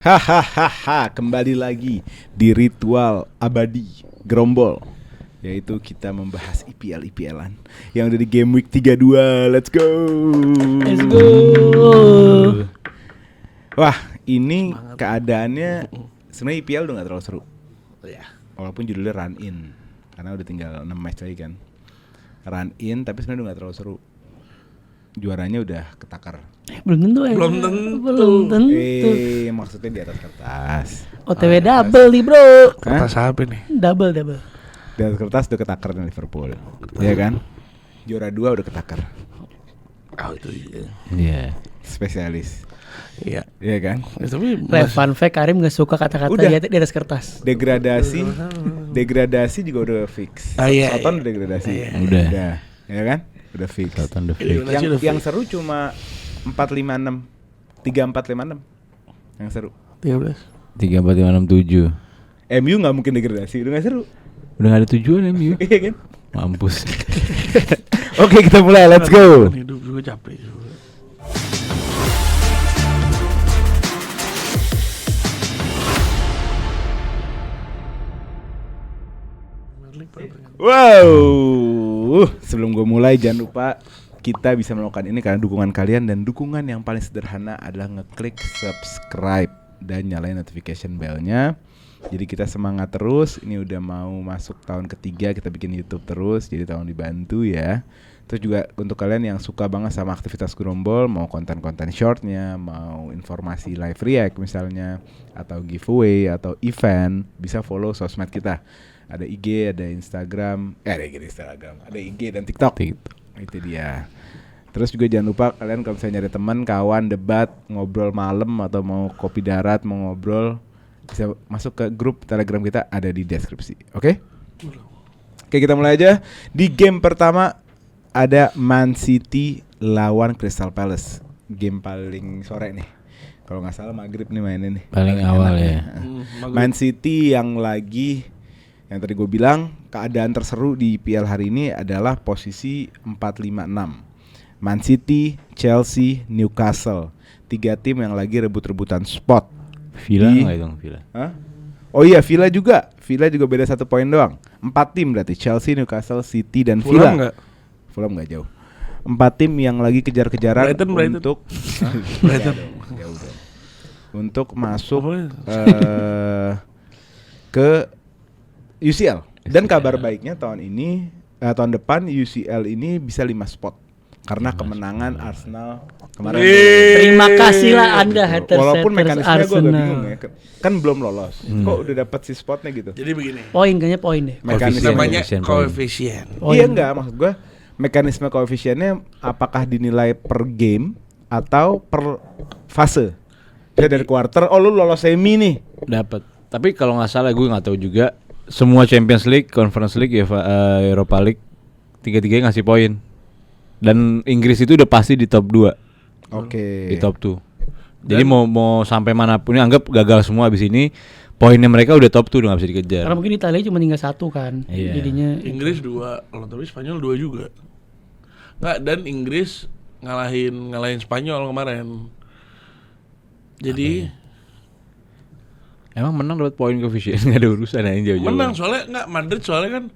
Hahaha, kembali lagi di ritual abadi Gerombol, yaitu kita membahas IPL-IPLan yang udah di game week 32. Let's go. Let's go. Wah, ini keadaannya sebenarnya IPL udah gak terlalu seru. Walaupun judulnya run in, karena udah tinggal 6 match lagi kan. Run in, tapi sebenarnya udah gak terlalu seru. Juaranya udah ketakar. Belum tentu. Maksudnya di atas kertas. OTW double nih bro. Kertas apa nih? Double. Di atas kertas udah ketakar di Liverpool. Iya kan? Juara 2 udah ketakar. Oh itu iya. Iya. Spesialis. Iya. Iya kan? Tapi Fun fact, Karim gak suka kata-kata Udah. di atas kertas. Degradasi juga udah fix. Iya, Soton iya. degradasi. Iya. Udah. Ya kan? Udah fix. Soton the Iya, fix. Yang seru cuma 4-5-6. 3-4-5-6. Yang seru. 13. 3, 4, 5, 6, 7. MU gak mungkin degradasi. Udah gak seru. Udah gak ada tujuan MU. Iya kan? Mampus. Oke, kita mulai. Let's go. Hidup juga capek. Wow. Sebelum gue mulai, jangan lupa kita bisa melakukan ini karena dukungan kalian, dan dukungan yang paling sederhana adalah ngeklik subscribe dan nyalain notification bell-nya. Jadi kita semangat terus. Ini udah mau masuk tahun ketiga kita bikin YouTube terus, jadi tolong dibantu ya. Terus juga untuk kalian yang suka banget sama aktivitas Gerombol, mau konten-konten shortnya, mau informasi live react misalnya, atau giveaway atau event, bisa follow sosmed kita. Ada IG, ada Instagram, ada IG dan TikTok. Itu dia. Terus juga jangan lupa kalian kalau misalnya nyari teman, kawan, debat, ngobrol malam atau mau kopi darat, mau ngobrol, bisa masuk ke grup Telegram kita, ada di deskripsi. Oke, kita mulai aja. Di game pertama ada Man City lawan Crystal Palace. Game paling sore nih. Kalau nggak salah maghrib nih mainnya nih. Paling awal ya. Man City yang tadi gue bilang keadaan terseru di IPL hari ini adalah posisi 4-5-6. Man City, Chelsea, Newcastle, 3 tim yang lagi rebut-rebutan spot. Villa nggak itu Villa? Hah? Oh iya, Villa juga beda 1 poin doang. 4 tim berarti, Chelsea, Newcastle, City dan Villa. Fulham nggak jauh. 4 tim yang lagi kejar-kejaran untuk Brighton. Ya udah. Untuk masuk ke UCL. Dan kabar baiknya tahun depan UCL ini bisa 5 spot karena kemenangan Arsenal kemarin. Terima kasih lah Anda haters. Walaupun mekanismenya gue agak Arsenal. bingung ya. Kan belum lolos. Kok udah dapat si spotnya gitu? Jadi begini. Poin deh. Mekanisme Namanya Koefisien. koefisien. Iya enggak, maksud gue mekanisme koefisiennya apakah dinilai per game atau per fase? Jadi dari quarter, lu lolos semi nih. Dapat. Tapi kalau nggak salah gue nggak tahu juga. Semua Champions League, Conference League, Europa League, 3-3 ngasih poin. Dan Inggris itu udah pasti di top 2. Oke. Di top 2. Jadi mau sampai manapun anggap gagal semua abis ini, poinnya mereka udah top 2, udah nggak bisa dikejar. Karena mungkin Italia cuma tinggal 1 kan. Iya. Jadinya Inggris 2, kalau tapi Spanyol 2 juga. Nggak, dan Inggris ngalahin Spanyol kemarin. Jadi Emang menang dapat poin koefisien, nggak ada urusan yang jauh-jauh. menang soalnya nggak Madrid soalnya kan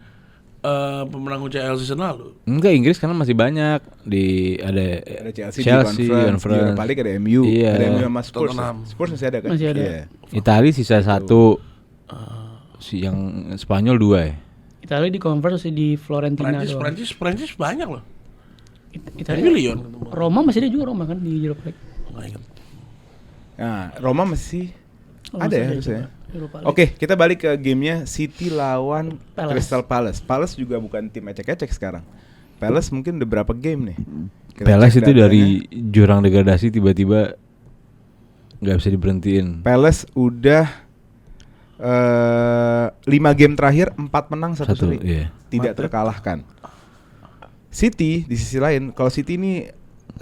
pemenang UCL season lalu. Enggak, Inggris karena masih banyak ada Chelsea di Conference, di Europa League ada MU, Iya. ada MU sama Spurs. Tottenham. Spurs masih ada kan? Masih ada. Iya. Itali sisa 1, yang Spanyol 2 ya. Italia di converse masih di Florentina doang. Prancis banyak loh. Italia. Lyon. Roma masih ada juga kan di Europa League. Nggak ingat. Nah, Roma masih ada Masih ya harusnya. Europa League. Oke, kita balik ke gamenya City lawan Palace. Crystal Palace. Palace juga bukan tim ecek-ecek sekarang. Palace mungkin udah berapa game nih? Kita Palace cek itu datanya. dari jurang degradasi tiba-tiba nggak bisa diberhentiin. Palace udah 5 game terakhir 4 menang 1 seri. Iya. Tidak terkalahkan. City di sisi lain, kalau City ini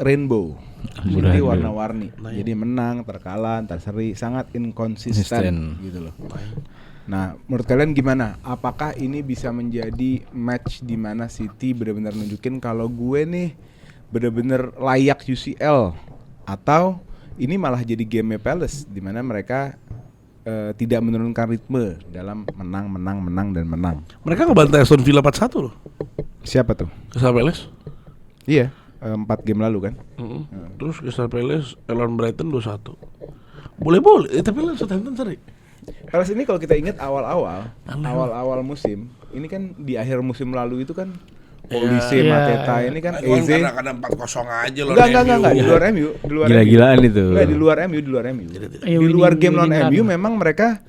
rainbow. City warna-warni. Jadi menang, terkalah, antar seri, sangat inkonsisten gitu loh. Nah, menurut kalian gimana? Apakah ini bisa menjadi match di mana City benar-benar nunjukin kalau gue nih benar-benar layak UCL, atau ini malah jadi game Palace di mana mereka tidak menurunkan ritme dalam menang dan menang. Mereka ngebantai Aston Villa 4-1 loh. Siapa tuh? Crystal Palace. Iya, 4 game lalu kan. Terus Crystal Palace lawan Brighton 2-1. Boleh, tapi lawan Southampton seri. Palace ini kalau kita ingat awal musim, ini kan di akhir musim lalu itu kan Olise, Iya. Mateta ini kan Eze. Karena 4-0 aja loh. Enggak, di luar MU, Gila-gilaan itu. Enggak, di luar MU. Iya, Di luar game winning lawan run. MU memang mereka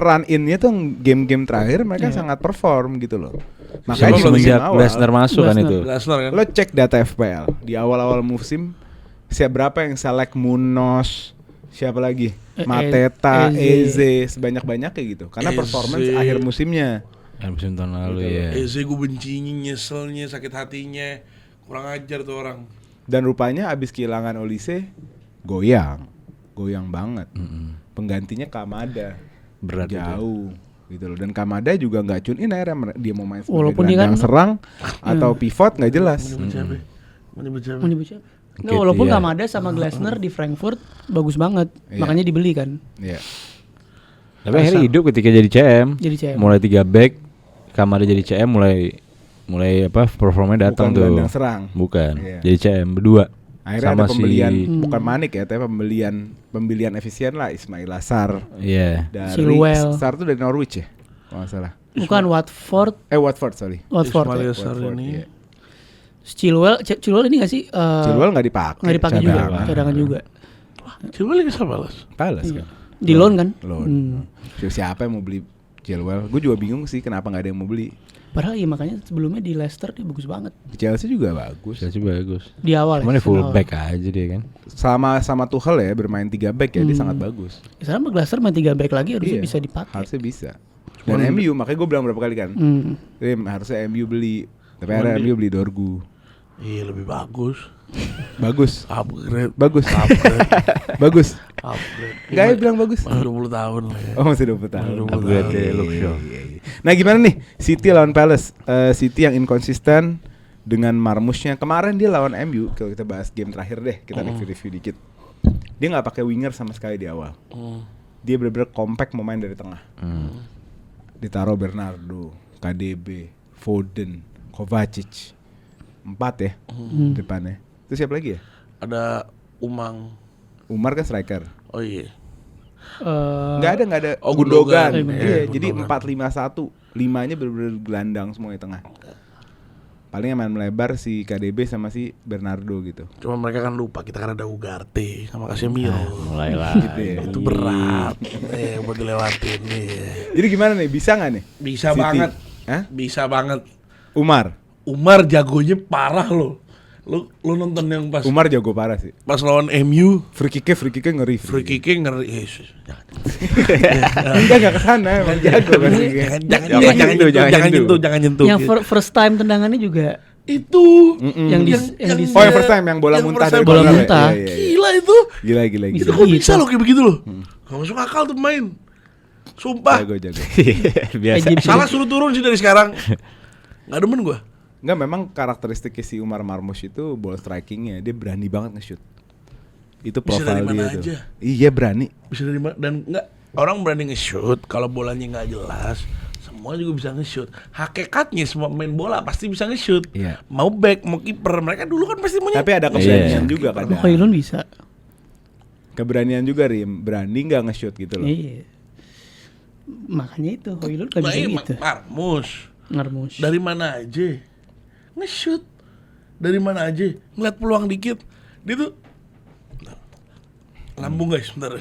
run in-nya tuh game-game terakhir mereka sangat perform gitu loh. Makanya di musim semenjak awal Glasner masuk kan itu. Glasner kan. lo cek data FPL di awal-awal musim siapa yang select Munoz, siapa lagi? Mateta, Eze, sebanyak-banyak kayak gitu. Karena Eze. performance akhir musimnya. Yang musim tahun lalu ya. Eze gue bencinya, nyeselnya, sakit hatinya. Kurang ajar tuh orang. Dan rupanya abis kehilangan Olise goyang banget. Penggantinya Kamada. Berat itu. Jauh gitu loh. Dan Kamada juga nggak tune in akhirnya dia mau main sebagai Walaupun dia gelandang kan- serang atau pivot nggak jelas. Mau nyebut siapa? Mau nyebut siapa? Nggak, Gitu, walaupun iya. Kamada sama Glasner di Frankfurt bagus banget, Iya. makanya dibeli kan. Iya. Tapi akhirnya hidup ketika jadi CM. Jadi CM. Mulai 3 back, Kamada jadi CM mulai apa performanya datang Bukan tuh. gelandang serang. Bukan. Iya. Jadi CM berdua. Akhirnya sama ada pembelian si bukan Manik ya, tapi pembelian efisien lah Ismail Assar Iya. dari Chilwell. Assar tuh dari Norwich ya, kalau nggak salah. Bukan Watford, Watford sorry. Watford. Ismail Ya. Assar Watford, ini. iya. Chilwell ini nggak sih? Chilwell nggak dipakai. Nggak dipakai juga, cadangan. cadangan juga. Chilwell lagi sama Palace. Palace Iya. kan. Di loan kan? Loan. Siapa yang mau beli Chilwell? Gue juga bingung sih kenapa nggak ada yang mau beli. Padahal iya makanya sebelumnya di Leicester dia bagus banget Di Chelsea juga bagus. Chelsea bagus. di awal. Cuman ya, full awal. back aja dia kan. Sama Tuchel ya bermain 3 back ya, dia sangat bagus. Sekarang Leicester main 3 back lagi harusnya Iya, bisa dipakai. Harusnya bisa. Dan MU makanya gue bilang berapa kali kan. Harusnya MU beli. Tapi akhirnya MU beli Dorgu. Iya lebih bagus. Bagus. Upgrade. Bagus. Upgrade. Bagus. Upgrade. Enggak ya bilang bagus. Masih 20 tahun lah ya. Oh masih 20 tahun. 20 Upgrade tahun. ya, look show. Iya. Nah gimana nih City lawan Palace? City yang inkonsisten dengan marmusnya. Kemarin dia lawan MU. Kalau kita bahas game terakhir deh, kita review dikit. Dia nggak pakai winger sama sekali di awal. Dia benar-benar compact mau main dari tengah. Ditaruh Bernardo, KDB, Foden, Kovacic. 4 ya depannya. Terus siapa lagi ya? Ada Umang. Umar kan striker. Oh iya. Nggak ada Oh, Gundogan. Gundogan. Iya, Gundogan. jadi 4-5-1. 5-nya bener-bener gelandang semua di tengah. Paling yang main melebar si KDB sama si Bernardo gitu. Cuma mereka kan lupa kita kan ada Ugarte sama Casemiro. Mulai lah. Gitu ya. Itu berat. Buat dilewatin nih. Jadi gimana nih? Bisa nggak nih? Bisa City? banget. Hah? Bisa banget. Umar jagonya parah loh. Lu nonton yang pas jago parah sih. pas lawan MU, Free kicknya ngeri. free kicknya ngeri. Yesus. Enggak kesana, emang jago kan. Jangan nyentuh. Yang first time tendangannya juga Itu yang di Oh yang first time yang bola yang muntah first time dari bola corner ya? muntah. Iya, iya, iya. Gila itu. Gila. Itu Bisa kok gitu. bisa loh kayak begitu loh. Gak masuk akal tuh main. Sumpah. Jago. Biasa. Egypt. Salah suruh turun sih dari sekarang. Gak demen gua. Enggak, memang karakteristiknya si Umar Marmoush itu ball strikingnya dia berani banget nge-shoot. Itu Bisa profil dari mana dia tuh. aja. Iya berani. Bisa dari mana dan enggak orang berani nge-shoot kalau bolanya nggak jelas. Semua juga bisa nge-shoot. Hakikatnya semua main bola pasti bisa nge-shoot. Iya. Mau back, mau kiper, mereka dulu kan pasti punya. Tapi ada keberanian Iya. juga kadang. Hoylund bisa. Keberanian juga Rim, berani nggak nge-shoot gitu loh. Iya. Makanya itu Hoylund kan bisa gitu. Ngarmus. Dari mana aja nge-shoot. Dari mana aja ngeliat peluang dikit. Dia tuh lambung guys, bentar.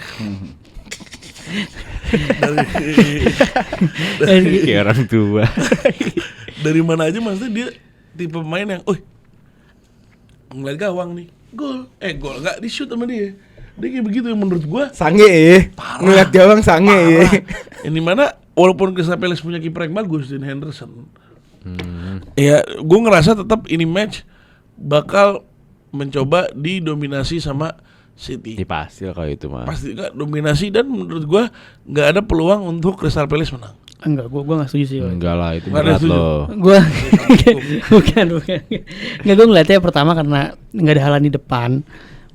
Kayak orang tua. Dari mana aja maksudnya dia tipe pemain yang, ngeliat gawang nih, gol nggak di shoot sama dia kayak begitu yang menurut gua Sange ya. Parah. Ngeliat gawang sange ya. Ini mana walaupun Crystal Palace punya kiper yang bagus, Dean Henderson, ya gua ngerasa tetap ini match bakal mencoba didominasi sama City. Pasti lah kalau itu mah. Pasti nggak dominasi dan menurut gua nggak ada peluang untuk Crystal Palace menang. Enggak, gua enggak setuju sih. Enggak lah, itu Nggak ada berat setuju. loh. Gua bukan. Enggak, gua ngeliatnya pertama karena enggak ada halan di depan.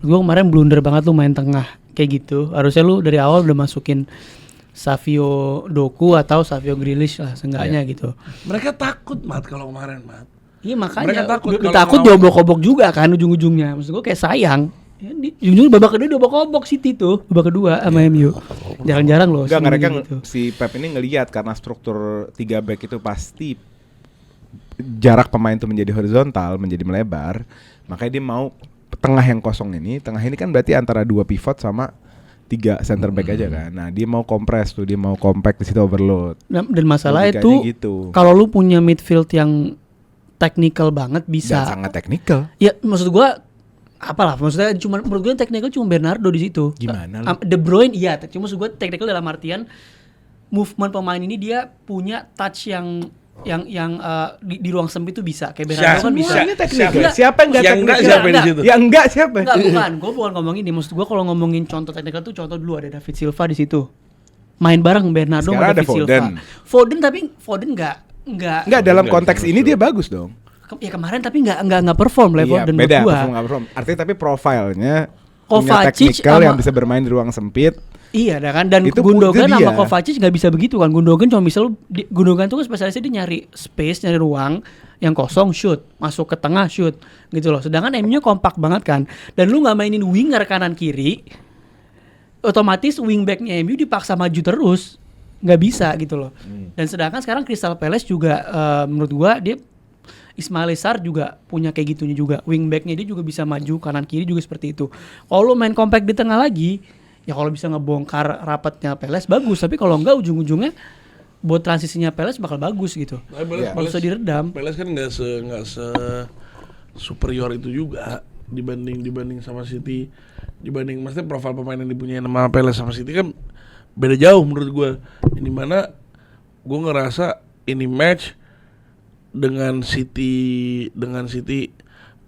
Gue kemarin blunder banget lu main tengah kayak gitu. Harusnya lu dari awal udah masukin Savio Doku atau Savio Grealish lah seenggaknya gitu. Mereka takut Mat kalau kemarin Mat. Iya makanya Mereka takut kalau takut ngelawan. diobok-obok juga kan ujung-ujungnya. Maksud gue kayak sayang. Ya, ujung-ujungnya babak kedua diobok-obok City tuh, babak kedua sama MU. Jarang-jarang loh. Enggak, mereka gitu. si Pep ini ngelihat karena struktur 3 back itu pasti jarak pemain itu menjadi horizontal, menjadi melebar, makanya dia mau tengah yang kosong ini. Tengah ini kan berarti antara 2 pivot sama 3 center back aja kan. Nah, dia mau kompres tuh, dia mau compact di situ overload. Dan masalah Logikanya itu gitu. kalau lu punya midfield yang technical banget bisa. Dan sangat teknikal. Ya maksud gua apalah maksudnya cuma menurut gue yang technical cuma Bernardo di situ. Gimana lu? De Bruyne iya, cuma maksud gue technical dalam artian movement pemain ini dia punya touch yang di ruang sempit itu bisa kayak Bernardo kan bisa. Semuanya teknikal. Enggak. Siapa yang enggak Yang enggak teknikal? siapa di situ? Ya enggak siapa? Enggak, gue bukan ngomong ini. Maksud gue kalau ngomongin contoh teknikal tuh contoh dulu ada David Silva di situ. Main bareng Bernardo sama Sekarang ada David Silva. Foden. Tapi Foden enggak Enggak, dalam konteks ini dia bagus dong. ya kemarin tapi enggak perform level Iya, dan beda, menurut gua. perform nggak perform. Artinya tapi profilnya punya Kovacic teknikal sama- yang bisa bermain di ruang sempit. Iya, kan dan Itu Gundogan itu sama dia. Kovacic nggak bisa begitu kan. Gundogan cuma bisa Gundogan tuh kan spesialisnya dia nyari space, nyari ruang yang kosong shoot, masuk ke tengah shoot gitu loh. Sedangkan MU kompak banget kan. Dan lu nggak mainin winger kanan kiri, otomatis wingbacknya MU dipaksa maju terus, nggak bisa gitu loh. Dan sedangkan sekarang Crystal Palace juga menurut gua dia Ismail Sarr juga punya kayak gitunya juga. Wingbacknya dia juga bisa maju kanan kiri juga seperti itu. Kalau lu main compact di tengah lagi, ya kalau bisa ngebongkar rapatnya Palace bagus. Tapi kalau enggak ujung-ujungnya buat transisinya Palace bakal bagus gitu. Nah, Kalau bisa diredam. Palace kan nggak se superior itu juga dibanding sama City. Dibanding maksudnya profil pemain yang dipunyai nama Palace sama City kan beda jauh menurut gue. Ini mana gue ngerasa ini match dengan City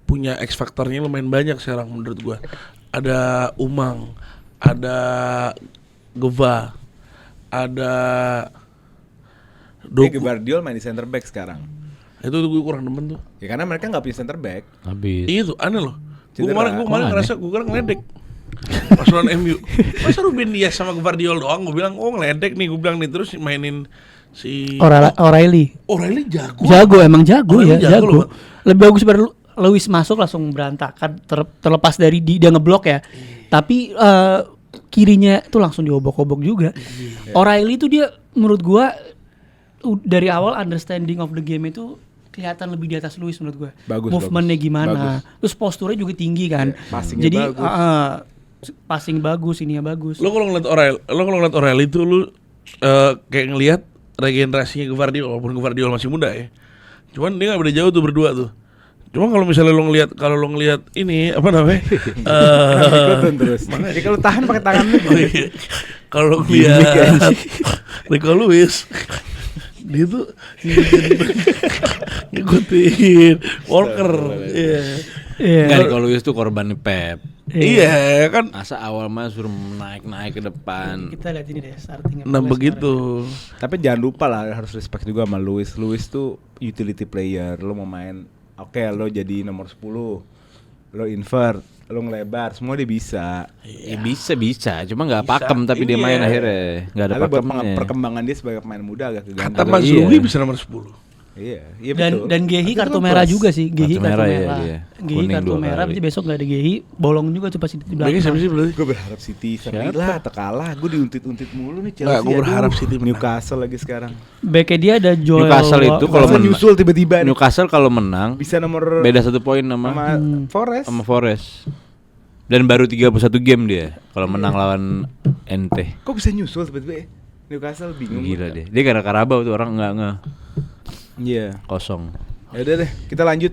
punya X faktornya lumayan banyak sekarang menurut gue. Ada Umang, ada Geva, ada Doku. Gvardiol main di center back sekarang. Itu gue kurang demen tuh. Ya karena mereka nggak punya center back. Habis. Iya tuh aneh loh. Gue Cedera. kemarin ngerasa gue kira ngeledek pas lawan MU. Masa Ruben Dias sama Gvardiol doang? Gue bilang ngeledek nih. Gue bilang nih terus mainin si O'Reilly. O'Reilly jago. Jago emang jago O'Reilly ya, jago loh, jago. Lebih bagus pada Lewis masuk langsung berantakan terlepas dari dia ngeblok ya. Tapi kirinya tuh langsung diobok-obok juga. O'Reilly itu dia menurut gua dari awal understanding of the game itu kelihatan lebih di atas Lewis menurut gua. Bagus, Movementnya bagus. gimana. Bagus. Terus posturnya juga tinggi kan. Iya, passingnya Jadi bagus. passing bagus, ininya bagus. Lo kalau ngeliat O'Reilly itu lu kayak ngelihat regenerasinya Gvardiol walaupun Gvardiol masih muda ya. Cuman dia nggak beda jauh tuh berdua tuh. Cuma kalau misalnya lo ngelihat ini apa namanya? Ikutin terus. Ya kalau tahan pakai tangan lu. Kalau lo ngelihat Rico Lewis dia tuh ngikutin Walker. Iya. Enggak, kalau Luis tuh korban Pep. Iya kan. Masa awal mah suruh naik ke depan. Kita lihat ini deh startingnya. Nah Palace begitu. Tapi jangan lupa lah, harus respect juga sama Luis. Luis tuh utility player. Lo mau main, oke, lo jadi nomor 10, lo invert, lo ngelebar, semua dia bisa. Ya bisa, cuma nggak Bisa. pakem tapi dia Iya. main akhirnya nggak ada Tapi buat pakemnya. perkembangan dia sebagai pemain muda agak Kata keganggu. Mas Iya. Rui bisa nomor 10. Iya Dan betul. Gehi Tapi kartu itu merah plus. juga sih. Gehi Kartu kartu merah ya merah. dia. Gehi Kuning kartu 2 merah. kali. Berarti besok nggak ada Gehi. Bolong juga tuh pasti di Bagi belakang. siapa sih berarti? Gue berharap City seri lah, atau kalah. Gue diuntit-untit mulu nih Chelsea. Nggak, gue berharap aduh. City menang. Newcastle lagi sekarang. Backnya dia ada Joel. Newcastle itu kalau Masa menang- nyusul tiba-tiba nih. Newcastle kalau menang Bisa nomor beda 1 poin sama sama Forest. Forest. Dan baru 31 game dia kalau menang lawan NT. Kok bisa nyusul tiba-tiba ya? Newcastle bingung. Gila dia. Dia gara Karabau tuh orang nggak Iya. kosong. Ya udah deh, kita lanjut.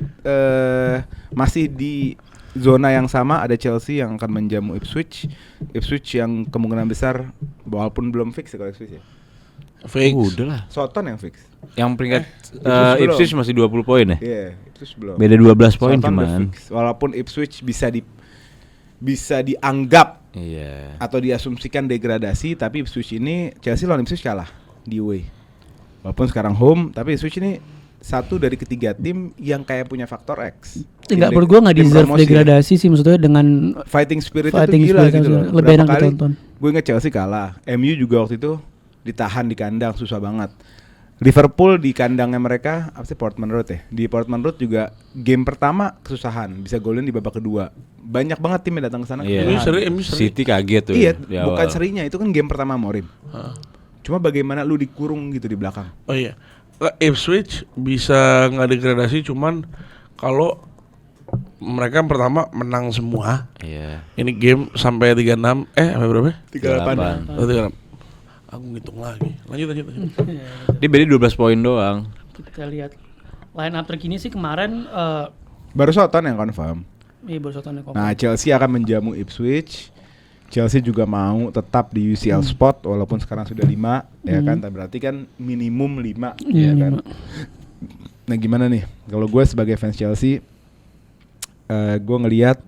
Masih di zona yang sama, ada Chelsea yang akan menjamu Ipswich. Ipswich yang kemungkinan besar walaupun belum fix ya kalau Ipswich ya. Fix. Udah lah. Soton yang fix. Yang peringkat Ipswich belum. Ipswich masih 20 poin ya. Iya, Ipswich belum. Beda 12 poin Southampton udah cuman. fix. Walaupun Ipswich bisa dianggap Iya. atau diasumsikan degradasi, tapi Ipswich ini Chelsea lawan Ipswich kalah di away. Walaupun sekarang home, tapi Ipswich ini satu dari ketiga tim yang kayak punya faktor X. Enggak, Tim menurut gue nggak tim deserve promosi ya. degradasi sih, maksudnya dengan Fighting spirit Fighting itu gila spirit gitu loh. lebih Berapa enak kali ditonton. gue inget Chelsea kalah, MU juga waktu itu ditahan di kandang susah banget. Liverpool di kandangnya mereka apa sih, Portman Road ya. Di Portman Road juga game pertama kesusahan, bisa golin di babak kedua. Banyak banget tim yang datang ke sana. Iya. MU seri. City kaget tuh. Iya, di bukan awal. serinya, itu kan game pertama Morim. Cuma bagaimana lu dikurung gitu di belakang. Oh iya, Ipswich bisa nggak degradasi cuman kalau mereka pertama menang semua. Iya. Ini game sampai 36 sampai berapa? 38. Oh, 36. Aku ngitung lagi. Lanjut. Dia beda 12 poin doang. kita lihat line up terkini sih kemarin Baru Soton yang confirm. baru satu nih. Nah, Chelsea akan menjamu Ipswich. Chelsea juga mau tetap di UCL spot walaupun sekarang sudah 5 ya kan, berarti kan minimum 5 ya kan. Nah, gimana nih? Kalau gue sebagai fans Chelsea, gue ngelihat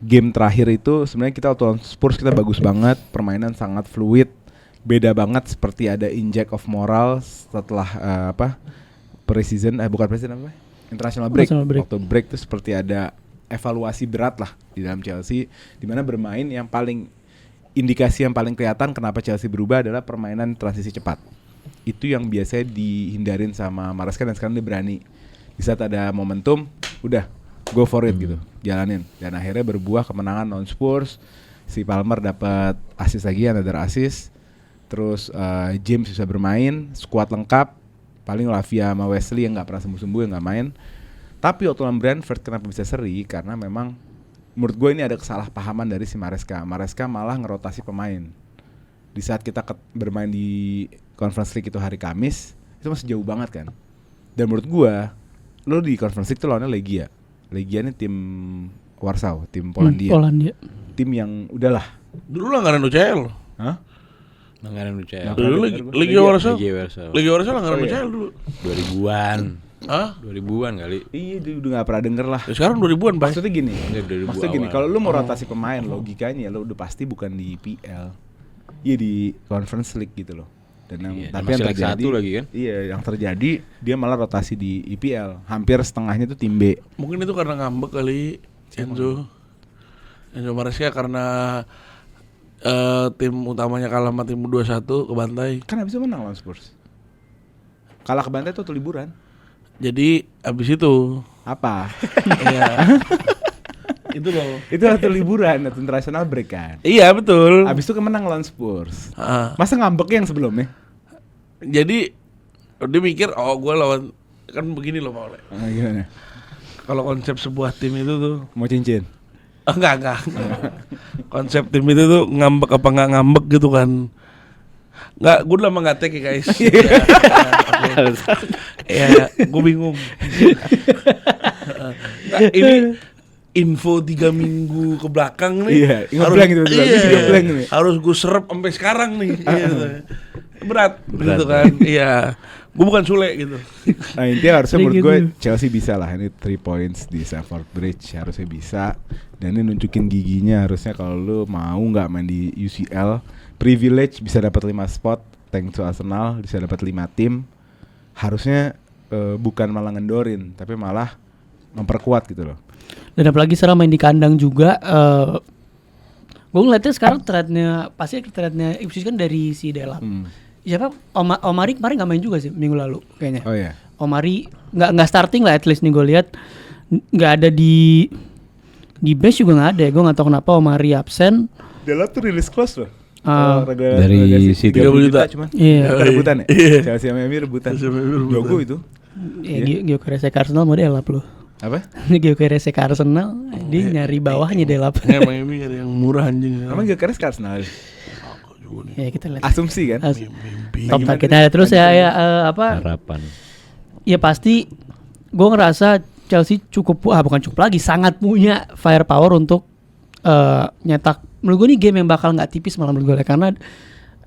game terakhir itu sebenarnya kita waktu lawan Spurs kita bagus banget, permainan sangat fluid, beda banget seperti ada inject of moral setelah pre-season bukan pre-season apa? International break. Waktu break itu seperti ada evaluasi berat lah di dalam Chelsea, di mana bermain yang paling indikasi yang paling kelihatan kenapa Chelsea berubah adalah permainan transisi cepat. Itu yang biasanya dihindarin sama Maresca dan sekarang dia berani. Di saat ada momentum, udah go for it gitu, jalanin. Dan akhirnya berbuah kemenangan lawan Spurs. Si Palmer dapat assist lagi, another assist. Terus James bisa bermain, squad lengkap. Paling Lavia sama Wesley yang nggak pernah sembuh-sembuh yang nggak main. Tapi waktu lawan Brentford kenapa bisa seri? Karena memang menurut gue ini ada kesalahpahaman dari si Maresca. Maresca malah ngerotasi pemain. Di saat kita bermain di Conference League itu hari Kamis, itu masih jauh banget kan. Dan menurut gue, lo di Conference League tuh lawannya Legia. Legia ini tim Warsaw, tim Polandia. Tim yang udahlah. Dulu langganan UCL. Hah? Langganan UCL. Dulu Liga Warsaw. Liga Warsaw langganan UCL dulu. 2000-an. Hah? 2000-an kali. Iya, udah gak pernah denger lah. Ya, sekarang 2000-an, Bang. Maksudnya gini, Ya, 2000 maksudnya gini, awal. kalau lu mau rotasi pemain, logikanya lo udah pasti bukan di IPL. Iya di Conference League gitu loh. Dan yang Iya, tapi masih yang leg terjadi 1 lagi kan? Iya, yang terjadi dia malah rotasi di IPL. Hampir setengahnya tuh tim B. Mungkin itu karena ngambek kali Enzo Maresca karena tim utamanya kalah sama tim 2-1 ke Bantai. Kan habis itu menang lawan Spurs. Kalah ke Bantai tuh liburan. Jadi abis itu Apa? iya. Itu loh. Itu waktu liburan, atau international break kan. Iya betul. Habis itu kemenang lawan Spurs. Ah. Masa ngambek yang sebelumnya? Jadi dia mikir gue lawan kan begini loh Paul. Gimana? Kalau konsep sebuah tim itu tuh Mau cincin? enggak. Konsep tim itu tuh ngambek apa nggak ngambek gitu kan. Enggak, gue udah lama nggak take ya guys. Ya, gue bingung. Nah, ini info 3 minggu ke belakang nih. Iya, ngeblank gitu, ngeblank nih. Harus gue serap sampai sekarang nih. Berat gitu kan. Iya. Gue bukan Sule gitu. Nah, intinya harusnya menurut gue gitu. Chelsea bisa lah, ini 3 points di Stamford Bridge harusnya bisa. Dan ini nunjukin giginya, harusnya kalau lu mau nggak main di UCL, privilege bisa dapat 5 spot, thanks to Arsenal bisa dapat 5 tim. Harusnya bukan malah ngendorin, tapi malah memperkuat gitu loh. Dan apalagi sekarang main di kandang juga. Gue ngeliatnya sekarang threadnya Ipswich kan dari si Delap. Siapa? Omari kemarin nggak main juga sih minggu lalu kayaknya. Oh iya. Omari nggak starting lah, at least nih gue lihat nggak ada di bench juga nggak ada. Gue nggak tahu kenapa Omari absen. Delap tuh rilis close loh. Dari City. 30 juta. Cuman. Iya. Rebutan ya? Iya. Chelsea sama MU rebutan. Jago itu. Gyökeres ke Arsenal mau Delap loh. Apa? Gyökeres ke Arsenal, dia nyari bawahnya Delap. Emang ini ada yang murah anjing. Emang gak keras ke Arsenal? Ya kita lihat. Asumsi kan? Top targetnya ada terus Harapan. ya pasti gue ngerasa Chelsea bukan cukup lagi, sangat punya firepower untuk nyetak. Menurut gue ini game yang bakal nggak tipis malah menurut gue, karena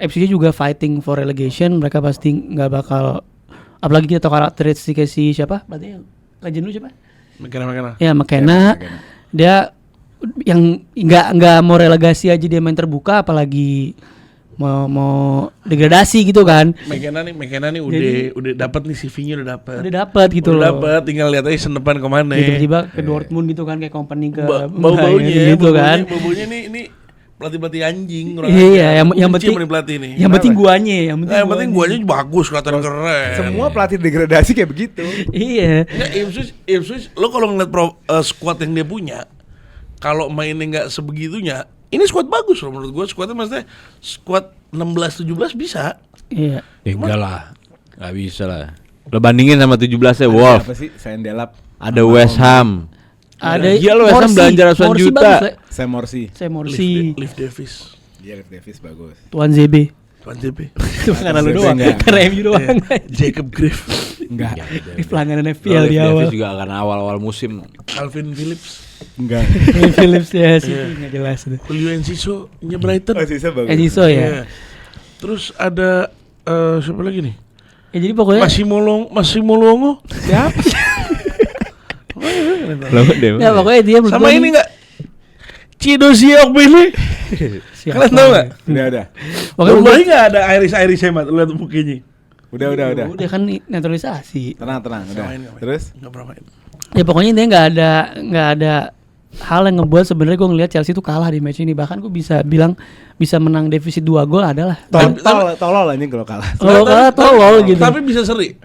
FC juga fighting for relegation. Mereka pasti nggak bakal, apalagi kita tahu karakteristik si siapa? Berarti yang legend lu siapa? McKenna. Ya McKenna. Dia yang nggak mau relegasi aja dia main terbuka, apalagi mau degradasi gitu kan. McKenna nih udah dapat nih CV-nya udah dapat. Udah dapat gitu Udah loh. dapat, tinggal lihat aja season depan kemana. Tiba-tiba ke Dortmund gitu kan, kayak company ke Bau-baunya gitu kan. Bau-baunya nih pelatih-pelatih anjing. Iya, yang penting pelatih nih. yang penting guanya, yang Yang penting guanya bagus, kelihatan keren. Semua pelatih degradasi kayak begitu. Iya. Enggak, Ipswich lo kalau ngeliat squad yang dia punya, kalau mainnya nggak sebegitunya, ini squad bagus loh menurut gue. Squadnya maksudnya squad 16-17 bisa. Iya. Enggak lah. Enggak bisa lah. Lo bandingin sama 17-nya Wolf. Apa sih? Saya Delap. Ada West Ham. Ada Gila lo West Ham belanja ratusan juta. Saya Morsi. Saya Morsi, Liv Davis, Dia Liv Davis bagus. Tuan ZB. Tuan JP, Itu karena lu doang, Enggak. karena MU doang. Jacob Griff, Enggak. Di pelangganan FPL di awal. Davis juga akan awal-awal musim. Calvin Phillips, Enggak. Phillips ya sih, nggak jelas itu. Julio Enciso nya Brighton. Oh, sisa bagus. Enciso ya. Iya. Terus ada siapa lagi nih? Ya jadi pokoknya Masih Molongo. Siapa? ya pokoknya dia menurut Sama gua ini enggak? Cido Siok ini. siapa? Kalian tahu enggak? Udah. Pokoknya Boleh enggak ada Iris hemat lihat mukanya. Udah. udah kan naturalisasi. Tenang, udah. Ngapain. Terus? Enggak pernah main. Ya pokoknya intinya nggak ada hal yang ngebuat sebenarnya gue ngelihat Chelsea itu kalah di match ini. Bahkan gue bisa bilang bisa menang defisit 2 gol adalah. Tolol anjing kalau kalah. Kalau kalah tolol gitu. Tapi bisa seri.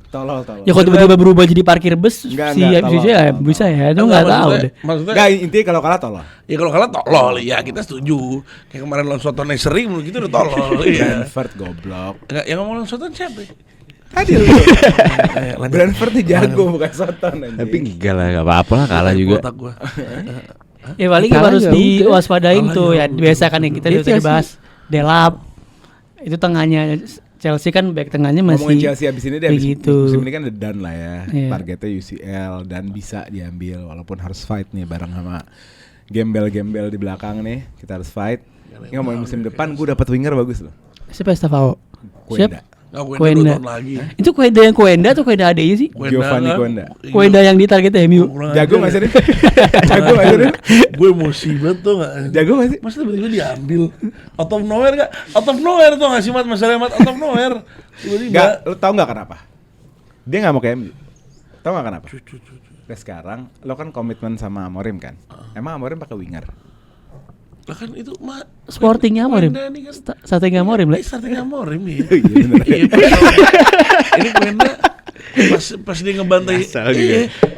Tolol. Ya kalau tiba-tiba berubah jadi parkir bus Enggak, si tolol, ya tolol. bisa ya. Itu nggak tahu deh. Maksudnya Enggak, intinya kalau kalah tolol. ya kalau kalah tolol ya kita setuju. Kayak kemarin lawan Soton yang seri menurut gitu udah tolol. Iya. Brentford goblok. Enggak, yang ngomong lawan Soton siapa? Tadi lu. Brentford tuh jago bukan Soton anjing. Tapi enggak lah, enggak apa-apa lah kalah juga. Otak gua. Ya paling Kalah harus ya diwaspadain Kalah tuh ya ya biasa kan yang kita Iya udah tadi sih. bahas Delap. Itu tengahnya Chelsea kan back tengahnya Ngomongin masih Chelsea abis ini deh, begitu. musim ini kan udah done lah ya. Iya. Targetnya UCL dan bisa diambil walaupun harus fight nih bareng sama gembel-gembel di belakang nih. Kita harus fight. Ini ngomongin musim depan gue dapat winger bagus loh. Siapa Estavao? Kuenda. Enggak Kuenda. tahun lagi. Itu Kuenda yang Kuenda atau Kuenda adanya sih? Giovanni Kuenda. Kuenda yang di target MU. Jago gak sih? Jago gak sih? Gue emosi banget tuh gak? Jago gak sih? Masa tiba-tiba diambil out of nowhere gak? Out of nowhere tuh gak sih Mat? Masalahnya Mat, out of nowhere tiba-tiba. Gak, lo tau gak kenapa? Dia gak mau ke MU. Tau gak kenapa? Nah sekarang lo kan komitmen sama Amorim kan? Emang Amorim pakai winger? Lah kan itu Mat Sportingnya Amorim. Kuenda nih kan. Startingnya Amorim lah. Starting Amorim ya. Iya bener. Iya, ini Kuenda pas dia ngebantai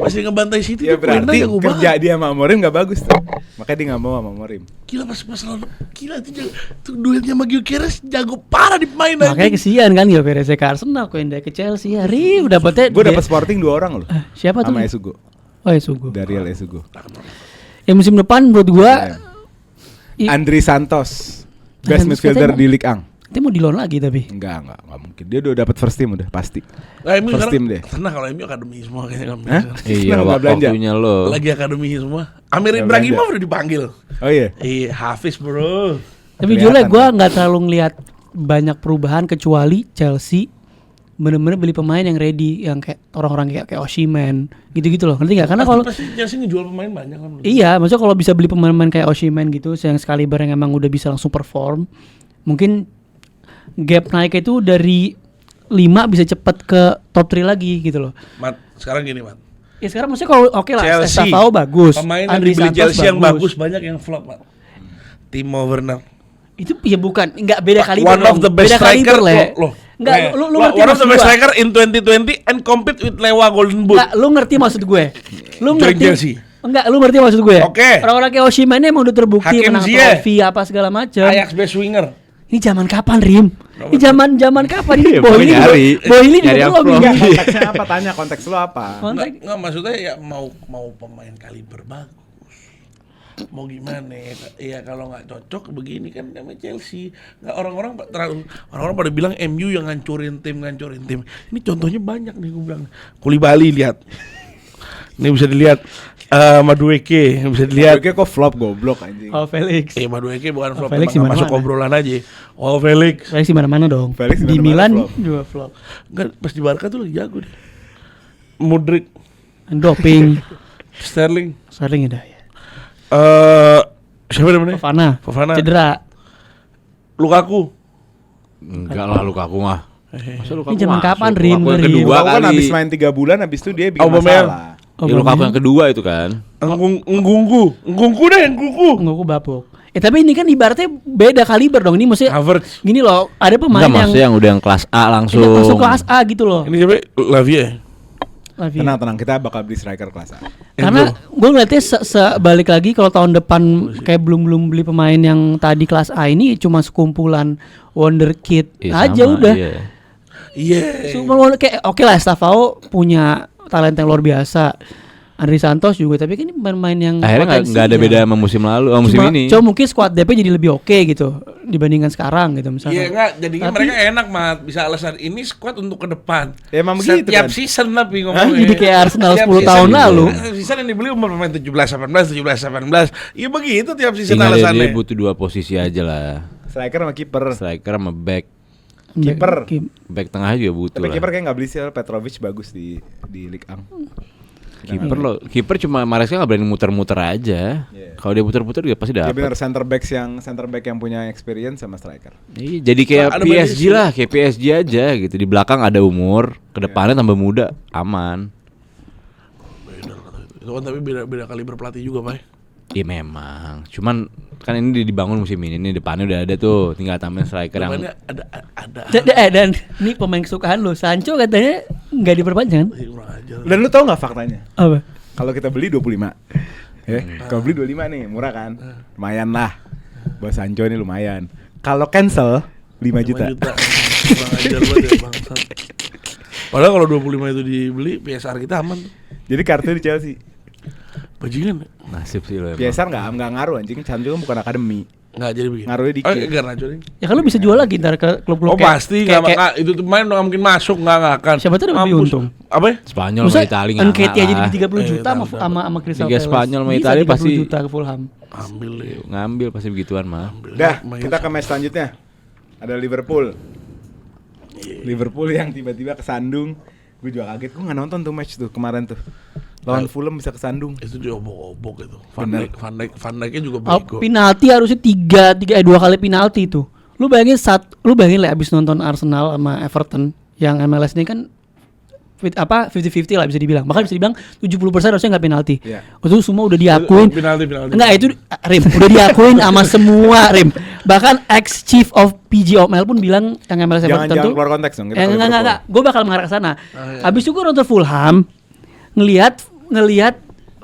pas dia ngebantai City Ya tuh Kuenda berarti jago kerja banget. dia sama Amorim gak bagus tuh. Makanya dia gak mau sama Amorim. Gila pas lawan gila itu tuh duetnya sama Gyökeres jago parah di pemain Makanya kesian kan Gyökeres ke Arsenal, Kuenda ke Chelsea. Hari dapetnya Gue dapet Sporting 2 orang loh. siapa tuh? Sama Esugo. Oh ya Sugo. Dariel Esugo. Ya musim depan menurut gua Andri Santos. Best Santos midfielder katanya di Ligue 1. dia mau di loan lagi tapi. Enggak mungkin. Dia udah dapat first team udah pasti. Nah, MU First team deh. Tenang kalau MU akademi semua kayaknya kan. Hah? Iya, Kenapa nggak belanja? waktunya lo. Lagi akademi semua. Amir Nggak Ibrahimov belanja. udah dipanggil. Oh iya. Iya, Hafiz bro. Tapi Kelihatan, jujur gua kan? nggak terlalu ngelihat banyak perubahan kecuali Chelsea bener-bener beli pemain yang ready, yang kayak orang-orang kayak Osimhen gitu-gitu loh. Ngerti nggak? Karena kalau pasti Chelsea ngejual pemain banyak kan. iya, maksudnya kalau bisa beli pemain-pemain kayak Osimhen gitu, yang sekaliber yang emang udah bisa langsung perform, mungkin gap naik itu dari 5 bisa cepet ke top 3 lagi gitu loh. Mat, sekarang gini Mat. Ya sekarang maksudnya kalau oke lah, Chelsea, Estavao bagus, pemain yang Andri dibeli Santos Chelsea yang bagus banyak yang flop Mat. Timo Werner. Itu ya bukan, enggak beda kali. One of the best striker loh. Enggak, lu ngerti one of maksud the best gua. striker in 2020 and compete with Lewa Golden Boot. Enggak, lu ngerti maksud gue. Lu Join ngerti. Chelsea. Enggak, lu ngerti maksud gue. Oke. Orang-orang kayak Osimhen emang udah terbukti Hakim menang Ziyech. trofi apa segala macam. Ajax best winger. Ini zaman kapan, Rim? Ini zaman kapan ini? Iya, Boy ini pokoknya nyari. Boy ini Nyari juga yang belum flop. ini. Konteksnya apa? Tanya konteks lo apa? Enggak maksudnya ya mau pemain kaliber bagus. Mau gimana ya kalau nggak cocok begini kan namanya Chelsea. Nggak orang-orang pada bilang MU yang ngancurin tim. Ini contohnya banyak nih gue bilang. Koulibaly lihat. Ini bisa dilihat Madueke bisa dilihat. Oke kok flop goblok anjing. Oh, Felix. Madueke bukan flop, Felix emang nggak gimana-mana. masuk obrolan aja. Oh Felix. Felix di mana-mana dong. Felix di di mana-mana Milan flop. juga flop. Enggak pas di Barca tuh lagi jago deh. Modric, Doping. Sterling, Sterling ya. Dah, ya. siapa namanya? Fofana. Fofana. Cedera. Lukaku. Enggak lah Lukaku mah. Masa Lukaku Ini zaman masuk? kapan, Rim? Lukaku yang Rim. kedua Lukaku kan kali. habis main 3 bulan habis itu dia bikin Aubameyang. masalah. Ya, Lukaku yang kedua itu kan. Enggungku deh, enggungku. Enggak, gue bapuk. Tapi ini kan ibaratnya beda kaliber dong. Ini maksudnya Havertz. gini loh, ada pemain Enggak, maksudnya yang yang udah yang kelas A langsung. ini langsung kelas A gitu loh. Ini siapa? Lavia. Lavia. Tenang, kita bakal beli striker kelas A. Karena gue ngeliatnya balik lagi kalau tahun depan kayak belum beli pemain yang tadi kelas A ini cuma sekumpulan wonderkid Iya, aja sama, udah. iya. Iya. Kayak oke lah Stavao punya talenta yang luar biasa. Andri Santos juga, tapi kan ini pemain yang Akhirnya nggak ada beda sama musim lalu, sama musim ini. Cuma mungkin squad DP jadi lebih oke gitu dibandingkan sekarang gitu misalnya. Iya enggak, jadinya Tapi- mereka enak Mat. Bisa alasan ini squad untuk ke depan. Ya, emang begitu Setiap kan. season tapi ngomongnya. Jadi kayak Arsenal Tiap 10 season tahun gitu. lalu. Season yang dibeli umur pemain 17-18. Iya begitu tiap season Tinggal dia alasannya. butuh 2 posisi aja lah. Striker sama kiper. Striker sama back. Kiper. Back tengah juga butuh Tapi lah. kiper kayak nggak beli sih, Petrovic bagus di Ligue 1. Kiper lo, kiper cuma Maresca nggak berani muter-muter aja. Iya. Kalau dia muter-muter dia pasti Ya dapat. benar, center back yang punya experience sama striker. Iya, jadi kayak Ada PSG banyak lah, kayak PSG aja gitu. Di belakang ada umur, ke depannya tambah muda, aman. Itu kan tapi beda kali berpelatih juga, Pak. Iya memang. Cuman kan ini dibangun musim ini depannya udah ada tuh, tinggal tambahin striker yang Depannya ada. Dan ini pemain kesukaan lo, Sancho katanya nggak diperpanjang. Ih, kurang ajar. Dan lu tau nggak faktanya? Apa? Kalau kita beli 25, kalau beli 25 nih murah kan, lumayan lah. Buat Sancho ini lumayan. Kalau cancel 5 juta. Kurang ajar banget ya, bangsat. Padahal kalau 25 itu dibeli, PSR kita aman tuh. Jadi kartu di Chelsea. Bajingan ya? nasib sih lo emang. PSR nggak ngaruh anjing, Sancho kan bukan akademi. Nggak jadi begini. Ngaruhnya dikit. Garnacho nih. Ya kan lo bisa jual lagi ntar ke klub-klub Oh pasti nggak itu tuh main nggak mungkin masuk nggak akan. Siapa tahu lebih Mampus. untung. Apa? Ya? Spanyol sama Italia nggak Nketiah jadi lah. 30 juta Iya, sama Crystal Liga Palace. Spanyol sama Bisa Italia 30 pasti- juta ke Fulham. Ambil deh. Ngambil pasti begituan mah. Dah, kita ke match selanjutnya. Ada Liverpool. Liverpool yang tiba-tiba kesandung. Gue juga kaget, gue nggak nonton tuh match tuh kemarin tuh. Lawan Fulham bisa kesandung. Itu diobok-obok itu. Bener. Van Dijk-nya juga Oh, bego. penalti harusnya 2 kali penalti itu. Lu bayangin lah abis nonton Arsenal sama Everton yang MLS ini kan 50-50 lah bisa dibilang. Bahkan bisa dibilang 70% harusnya nggak penalti. Iya. Itu semua udah diakuin. Penalti. Enggak, itu Rim udah diakuin sama semua Rim. Bahkan ex chief of PGML pun bilang yang MLS Everton Jangan tuh. keluar konteks dong. Kita ke Enggak. Liverpool. Gue bakal mengarah ke sana. iya. Abis itu gue nonton Fulham, ngelihat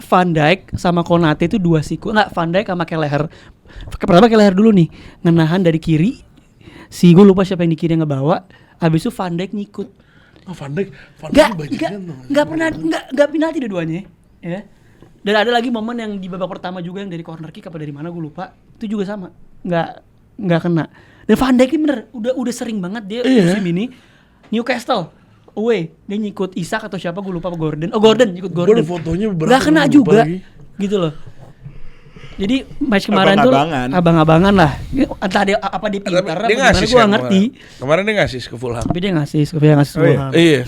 Van Dijk sama Konate itu dua siku. Enggak, Van Dijk sama Kelleher. Pertama Kelleher dulu nih, ngenahan dari kiri. Gue lupa siapa yang di kiri yang ngebawa. Abis itu Van Dijk nyikut. Oh, Van Dijk bajingan tuh. Enggak penalti dua-duanya, ya. Dan ada lagi momen yang di babak pertama juga yang dari corner kick apa dari mana gue lupa. Itu juga sama. Enggak kena. Dan Van Dijk ini bener udah sering banget dia Iya. musim ini Newcastle away dia nyikut Isak atau siapa gue lupa apa Gordon. Oh Gordon nyikut Gordon. Gua ada fotonya beberapa Enggak kena gua lupa juga. lagi. Gitu loh. Jadi match kemarin tuh Abang-abangan. abang-abangan lah. Entah dia apa dia pintar apa Dia gimana ngasih gue gak ngerti. Kemarin dia ngasih ke Fulham. Tapi dia ngasih Oh, iya. Fulham. Iya.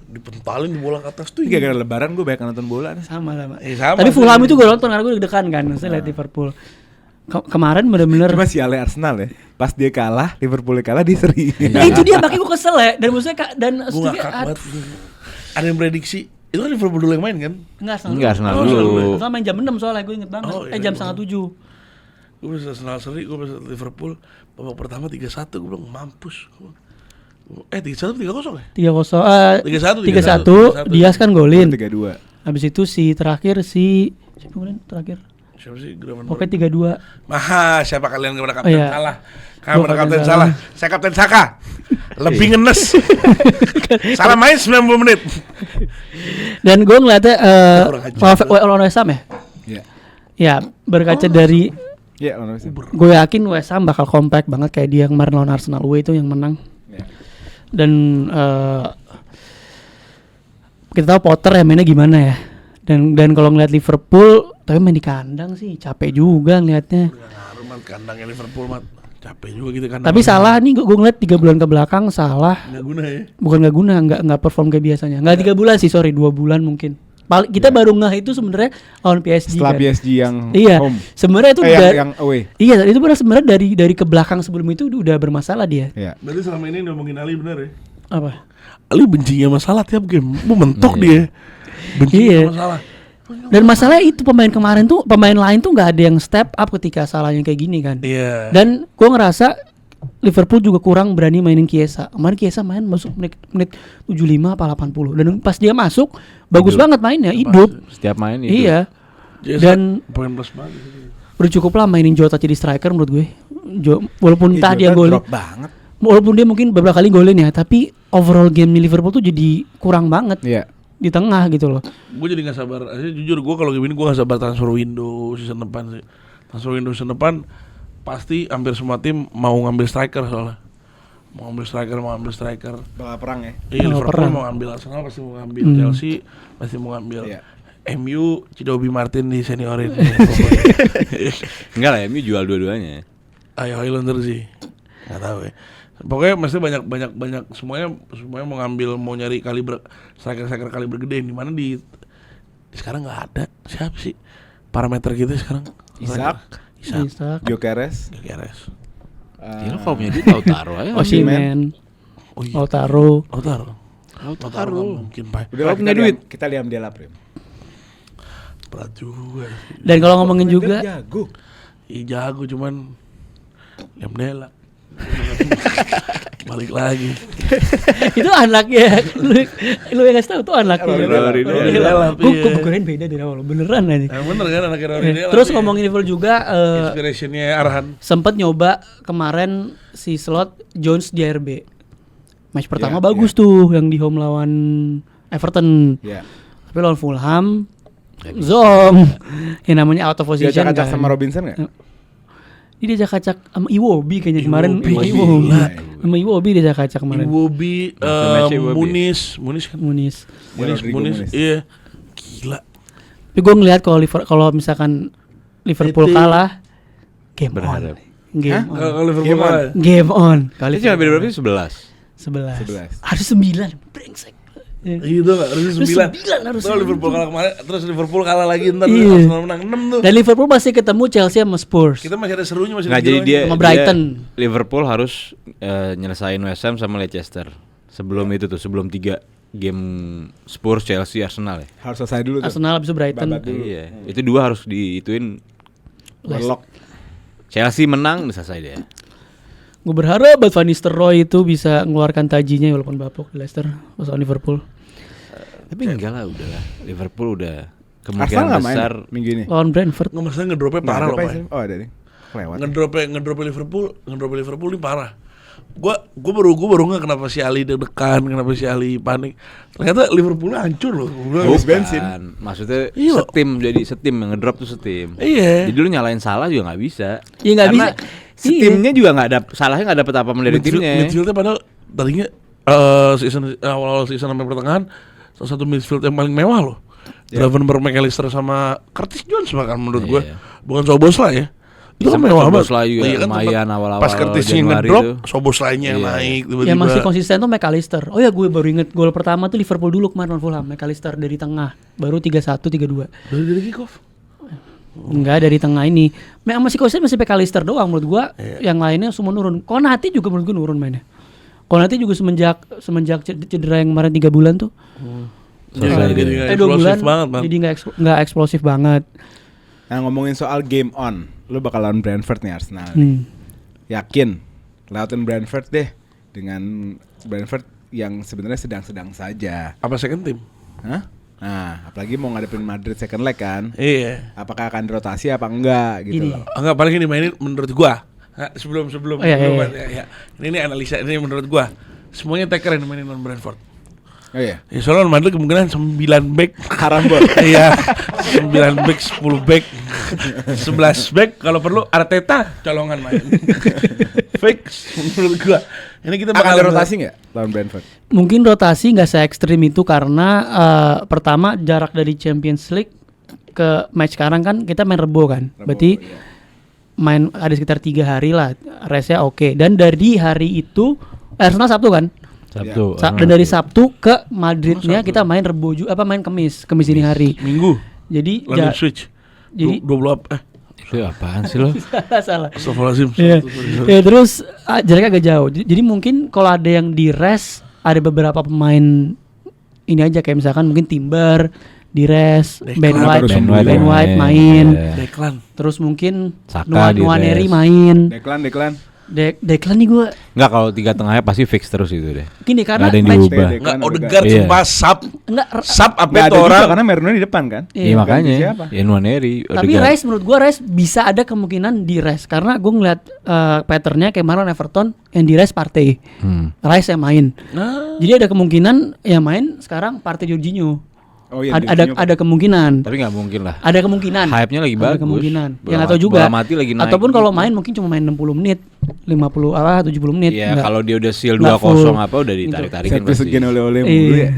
Dipentalin di bola ke atas tuh. Ini gara-gara lebaran gue banyak nonton bola nih. Sama. Sama Tapi sih. Fulham itu gue nonton karena gue deg-degan kan, saya lihat Liverpool. Kemarin bener-bener. Cuma sialnya Arsenal ya. Pas dia kalah, Liverpool kalah dia seri. Nah, itu dia makanya gue kesel ya. Dan maksudnya dan Gue ngakak banget. Ada yang prediksi. Itu kan Liverpool dulu yang main kan? Enggak Arsenal dulu. Soalnya main jam 6 soalnya gue inget banget. Oh, iya, Jam iya. 6:30. Gue bisa Arsenal seri, gue bisa Liverpool. Babak pertama 3-1, gue bilang mampus. 3-1 3-0 ya? 3-1. Dias kan golin. 3-2. Habis itu si terakhir siapa golin terakhir? Siapa sih? Gravenberch. Pokoknya 3-2. Siapa kalian kepada Oh, kapten iya. salah? Gua Kamu kapten kapten salah. salah. Saya kapten Saka. Lebih ngenes. Salah main 90 menit. Dan gue ngeliatnya Kurang ajar. lawan West Ham ya. Iya. Ya berkaca dari Iya, lawan West Ham. gue yakin West Ham bakal compact banget kayak dia kemarin lawan Arsenal away itu yang menang. Iya. Dan kita tahu Potter ya mainnya gimana ya. Dan kalau ngeliat Liverpool tapi main di kandang sih capek juga ngeliatnya. Ngaruh mat kandangnya Liverpool mat. Capek juga gitu kandang. Tapi salah nih gue ngeliat 3 bulan ke belakang salah. Nggak guna ya. Bukan nggak guna, nggak perform kayak biasanya. Nggak 3 bulan sih, sorry 2 bulan mungkin. Kita baru ngeh itu sebenarnya lawan PSG Setelah kan. PSG yang Iya. home. Sebenarnya itu Yang away. Iya, itu benar sebenarnya dari ke belakang sebelum itu udah bermasalah dia. Iya. Berarti selama ini ngomongin Ali bener ya? Apa? Ali bencinya masalah tiap game, mau mentok dia. Benci Iya. masalah. Dan masalahnya itu pemain lain tuh nggak ada yang step up ketika salahnya kayak gini kan. Iya. Dan gua ngerasa Liverpool juga kurang berani mainin Chiesa. Kemarin Chiesa main masuk menit 75 apa 80. Dan pas dia masuk bagus banget mainnya, hidup. Setiap main itu. Iya. Dan poin plus banget. Udah cukup lah mainin Jota jadi striker menurut gue. Walaupun entah dia Jota golin, drop banget. walaupun dia mungkin beberapa kali golin ya, tapi overall game Liverpool tuh jadi kurang banget Iya. di tengah gitu loh. Gue jadi gak sabar. Jujur gue kalau game ini gue gak sabar transfer window season depan sih. Transfer window season depan pasti hampir semua tim mau ngambil striker soalnya. Mau ngambil striker. Bakal perang ya. Iya, Bakal Liverpool perang. mau ngambil, Arsenal pasti mau ngambil, Chelsea pasti mau ngambil. Iya. MU Cidobi Martin di seniorin. Enggak lah, MU jual dua-duanya. Ayo Highlander sih. Gak tahu ya. Pokoknya mesti banyak semuanya mau ngambil, mau nyari kaliber striker kaliber gede, di mana di sekarang nggak ada. Siapa sih parameter gitu sekarang? Isak. Isak, Gyökeres. Gila kalau punya duit taruh aja. Osimhen, Oh iya. Lautaro. Lautaro nggak mungkin Pak. Udah lah, punya kita duit. Kita liam dia lah, Prim. Berat juga. Dan kalau ngomongin juga jago. Iya jago cuman Liam Delap. Balik lagi. itu anaknya. Lu yang ngasih tahu tuh anaknya. Rory Delap. Gue kirain beda dari awal, beneran aja. Bener kan anaknya Rory Delap. Terus ngomongin Liverpool juga inspirationnya Arhan. sempet nyoba kemarin si slot Jones di RB. Match pertama Iya, bagus tuh yang di home lawan Everton. Iya. Tapi lawan Fulham Zom. Yang namanya out of Dia position acak-acak kan. sama Robinson enggak? Ini dia kacak sama Iwobi kayaknya kemarin. Iwobi. Iwobi. Gila. Sama Iwobi dia kacak kemarin. Iwobi, Match Iwobi. Munis kan? Muniz. Rodrigo Muniz. Iya. Gila. Tapi gue ngeliat kalau misalkan Liverpool Itu. kalah, game Berharap. on. Game on. Kalau Liverpool Gimana? kalah. Game on. Kali Ini cuma beda berapa sih? 11. 11. 11. Harus 9. Brengsek. Gitu gak? Harusnya Terus 9. 9 harus. Terus Liverpool kalah kemarin, terus Liverpool kalah lagi ntar Iya. Arsenal menang 6 tuh. Dan Liverpool masih ketemu Chelsea sama Spurs. Kita masih ada serunya, masih Nggak, ada jadi gironya. Sama Brighton. Liverpool harus nyelesain West Ham sama Leicester. Sebelum itu tuh, sebelum 3 game Spurs, Chelsea, Arsenal ya. Harus selesai dulu tuh. Arsenal habis itu Brighton. Babat dulu. Iya, itu 2 harus diituin. Warlock. Chelsea menang udah selesai deh. Gue berharap Van Nistelrooy itu bisa mengeluarkan tajinya walaupun bapuk di Leicester pas lawan Liverpool. Tapi enggak lah, udahlah. Liverpool udah Arsenal kemungkinan nggak main besar. minggu ini. Lawan Brentford. Nggak, maksudnya ngedropnya Nggak parah ada loh apa Pak. sih? Oh ada nih. Kelewat. Ngedropnya Liverpool ini parah. Gue baru nggak kenapa si Ali deg-degan, kenapa si Ali panik. Ternyata Liverpoolnya hancur loh. Habis bensin. Maksudnya Iya. setim yang ngedrop tuh setim. Iya. Jadi lu nyalain salah juga nggak bisa. Iya, nggak Karena bisa. Setimnya juga nggak ada salahnya, nggak dapet apa-apa dari timnya. Midfieldnya padahal tadinya awal season sampai pertengahan salah satu midfield yang paling mewah loh. Gravenberch, McAllister sama Curtis Jones bahkan menurut gue. Iya. Bukan Szoboszlai ya. Itu kan Sama mewah banget. Szoboszlai juga Iya kan, lumayan tempat- awal-awal Pas Curtisnya Januari ngedrop, tuh. Szoboszlai-nya yang Iya. naik tiba-tiba. Yang masih konsisten tuh McAllister. Oh ya gue baru inget gol pertama tuh Liverpool dulu kemarin lawan Fulham. McAllister dari tengah. Baru 3-1, 3-2. Dari kick off. Enggak dari tengah ini. Masih konsisten masih McAllister doang menurut gua. Yang lainnya semua nurun. Konate juga menurut gua nurun mainnya. Konate juga semenjak cedera yang kemarin 3 bulan tuh. Selesai Jadi dia. nggak 2 bulan. eksplosif banget, Man. Jadi nggak eksplosif banget. Nah ngomongin soal game on, lu bakal lawan Brentford nih Arsenal. Hmm. Yakin lewatin Brentford deh dengan Brentford yang sebenarnya sedang-sedang saja. Apa second team? Hah? Nah, apalagi mau ngadepin Madrid second leg kan? Iya. Apakah akan rotasi apa enggak gitu Ini. loh. Enggak, paling ini mainin menurut gua. Sebelum Oh, iya, ya. Ini analisa ini menurut gua. Semuanya taker yang mainin non Brentford. Oh iya. Ya soalnya Madrid kemungkinan 9 back. Haram bol. Iya. 9 back, 10 back, 11 back kalau perlu Arteta colongan main. Fix menurut gua. Ini kita Akan ada rotasi nggak lawan Brentford? Mungkin rotasi nggak se-ekstrim itu karena pertama jarak dari Champions League ke match sekarang kan kita main Rebo kan. Berarti main ada sekitar 3 hari lah. Restnya oke. Dan dari hari itu Arsenal Sabtu kan. Sabtu. Dan dari Sabtu ke Madridnya kita main Rebo main Kamis dini hari. Minggu. Jadi London Switch. jadi 20 Itu apaan sih lo? salah. Astagfirullahaladzim. Iya. Ya, terus jaraknya agak jauh. Jadi mungkin kalau ada yang di rest, ada beberapa pemain ini aja kayak misalkan mungkin Timber di rest, Ben White main. Declan. Terus mungkin Saka di Nwaneri rest. main. Declan nih gue Enggak, kalau tiga tengahnya pasti fix terus itu deh. gini karena Nggak ada yang match- diubah. Enggak, Odegaard Iya. sumpah sub enggak apa Nggak itu ada orang. juga karena Merino di depan kan. Iya. Iya makanya. siapa? Ya Nwaneri. tapi Odegaard. Rice menurut gue Rice bisa ada kemungkinan di rest karena gue ngeliat patternnya kayak kemarin Everton yang di rest Partey. Rice yang main. Nah, Jadi ada kemungkinan yang main sekarang Partey Jorginho. Oh iya. Ada kemungkinan. Tapi nggak mungkin lah. Ada kemungkinan. Hype-nya lagi Ada bagus. kemungkinan. Bola Yang nggak tahu mati- juga. bola mati lagi naik Ataupun kalau gitu. main mungkin cuma main 60 menit, 70 menit. Iya, Nggak- kalau dia udah seal nggak 2-0 full. apa udah ditarik-tarikin Servis pasti. sekian oleh-oleh mulu Iya. ya.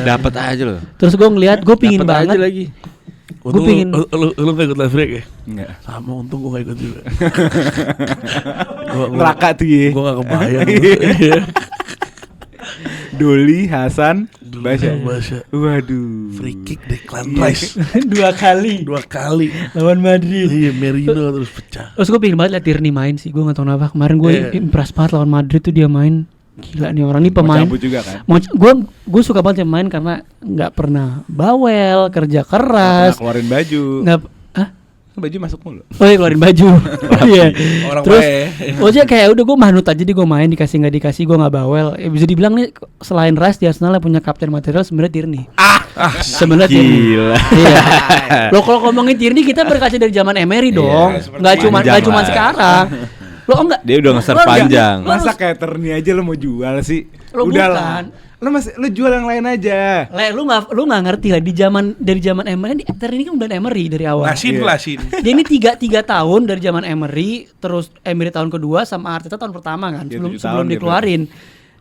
Dapat aja loh. Terus gue ngeliat, gue pingin Dapet banget. aja lagi. untung pingin- lu gak ikut live break ya? Enggak. Sama untung gue gak ikut juga. Neraka tuh ya. Gue gak kebayang. Doli, Hasan, Basya. Basya. Waduh. Free kick Declan Rice 2 kali 2 kali. lawan Madrid. Iya, Merino terus pecah. Terus gue pingin banget liat Tierney main sih. Gue gak tau kenapa. Kemarin gue Iya. impress banget lawan Madrid tuh dia main. Gila nih orang nih Mau pemain. cabut juga kan. Gue suka banget yang main karena nggak pernah bawel, kerja Pernah keras. keluarin baju. Nggak, ah? Baju masuk mulu. Oh iya keluarin baju. Iya. Orang Terus, baik. maksudnya kayak udah gue manut aja gue main dikasih nggak dikasih gue nggak bawel. Bisa dibilang nih selain Rice di Arsenal yang punya kapten material sebenarnya Tierney. Sebenarnya Tierney. Gila. Iya. Lo kalau ngomongin Tierney kita berkaca dari zaman Emery dong. seperti Nggak cuma panjang cuma lah. sekarang. Lo enggak? Dia udah ngeser Lo enggak- panjang. lo harus- Masa kayak Terni aja lo mau jual sih? Lo Udah bukan. lah. Lo jual yang lain aja. lu nggak ngerti lah dari zaman Emery Tierney kan udah Emery dari awal. Lasin, Iya. lasin. Dia ini tiga tahun dari zaman Emery, terus Emery tahun kedua sama Arteta tahun pertama kan, Iya, 7 sebelum tahun dia dikeluarin.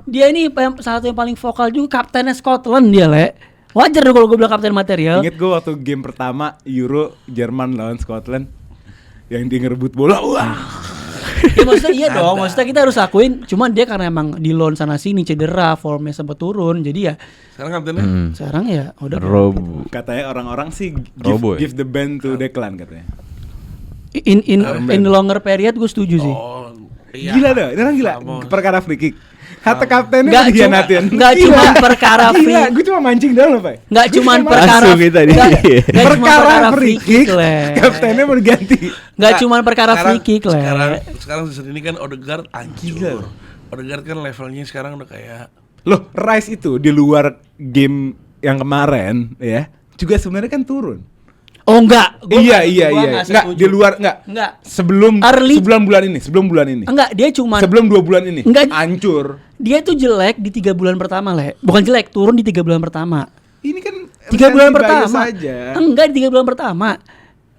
Dia ini salah satu yang paling vokal juga, kaptennya Scotland dia, Le. Wajar dong kalau gue bilang kapten material. Ingat gue waktu game pertama Euro Jerman lawan Scotland yang dia ngerebut bola. Wah. Ya maksudnya iya dong, maksudnya kita harus lakuin. Cuman dia karena emang di loan sana sini cedera, formnya sempat turun. Jadi ya Sekarang kaptennya sekarang ya udah Rob. Katanya orang-orang sih Robo ya? give the band to Declan katanya. in the longer period gue setuju sih. Oh, iya. Gila dah, ini orang gila. Perkara free kick. Kata kaptennya Nggak dikhianatin. nggak Gila. cuma perkara free. Gila, gue cuma mancing doang loh, Pak. Nggak cuma Gue perkara Langsung kita di- nggak cuma perkara free kick. Le. Kaptennya mau diganti. Nggak cuma perkara free kick Le. Sekarang season ini kan Odegaard hancur. Odegaard kan levelnya sekarang udah kayak Loh, Rice itu di luar game yang kemarin ya, juga sebenarnya kan turun. Oh enggak. Iya. Enggak, di luar enggak. Enggak. Sebelum Early. bulan ini. Enggak, dia cuma Sebelum 2 bulan ini. Enggak. Hancur. dia tuh jelek di 3 bulan pertama, Le. Bukan jelek, turun di 3 bulan pertama. Ini kan 3 bulan recensi bias pertama. aja. Enggak, di 3 bulan pertama.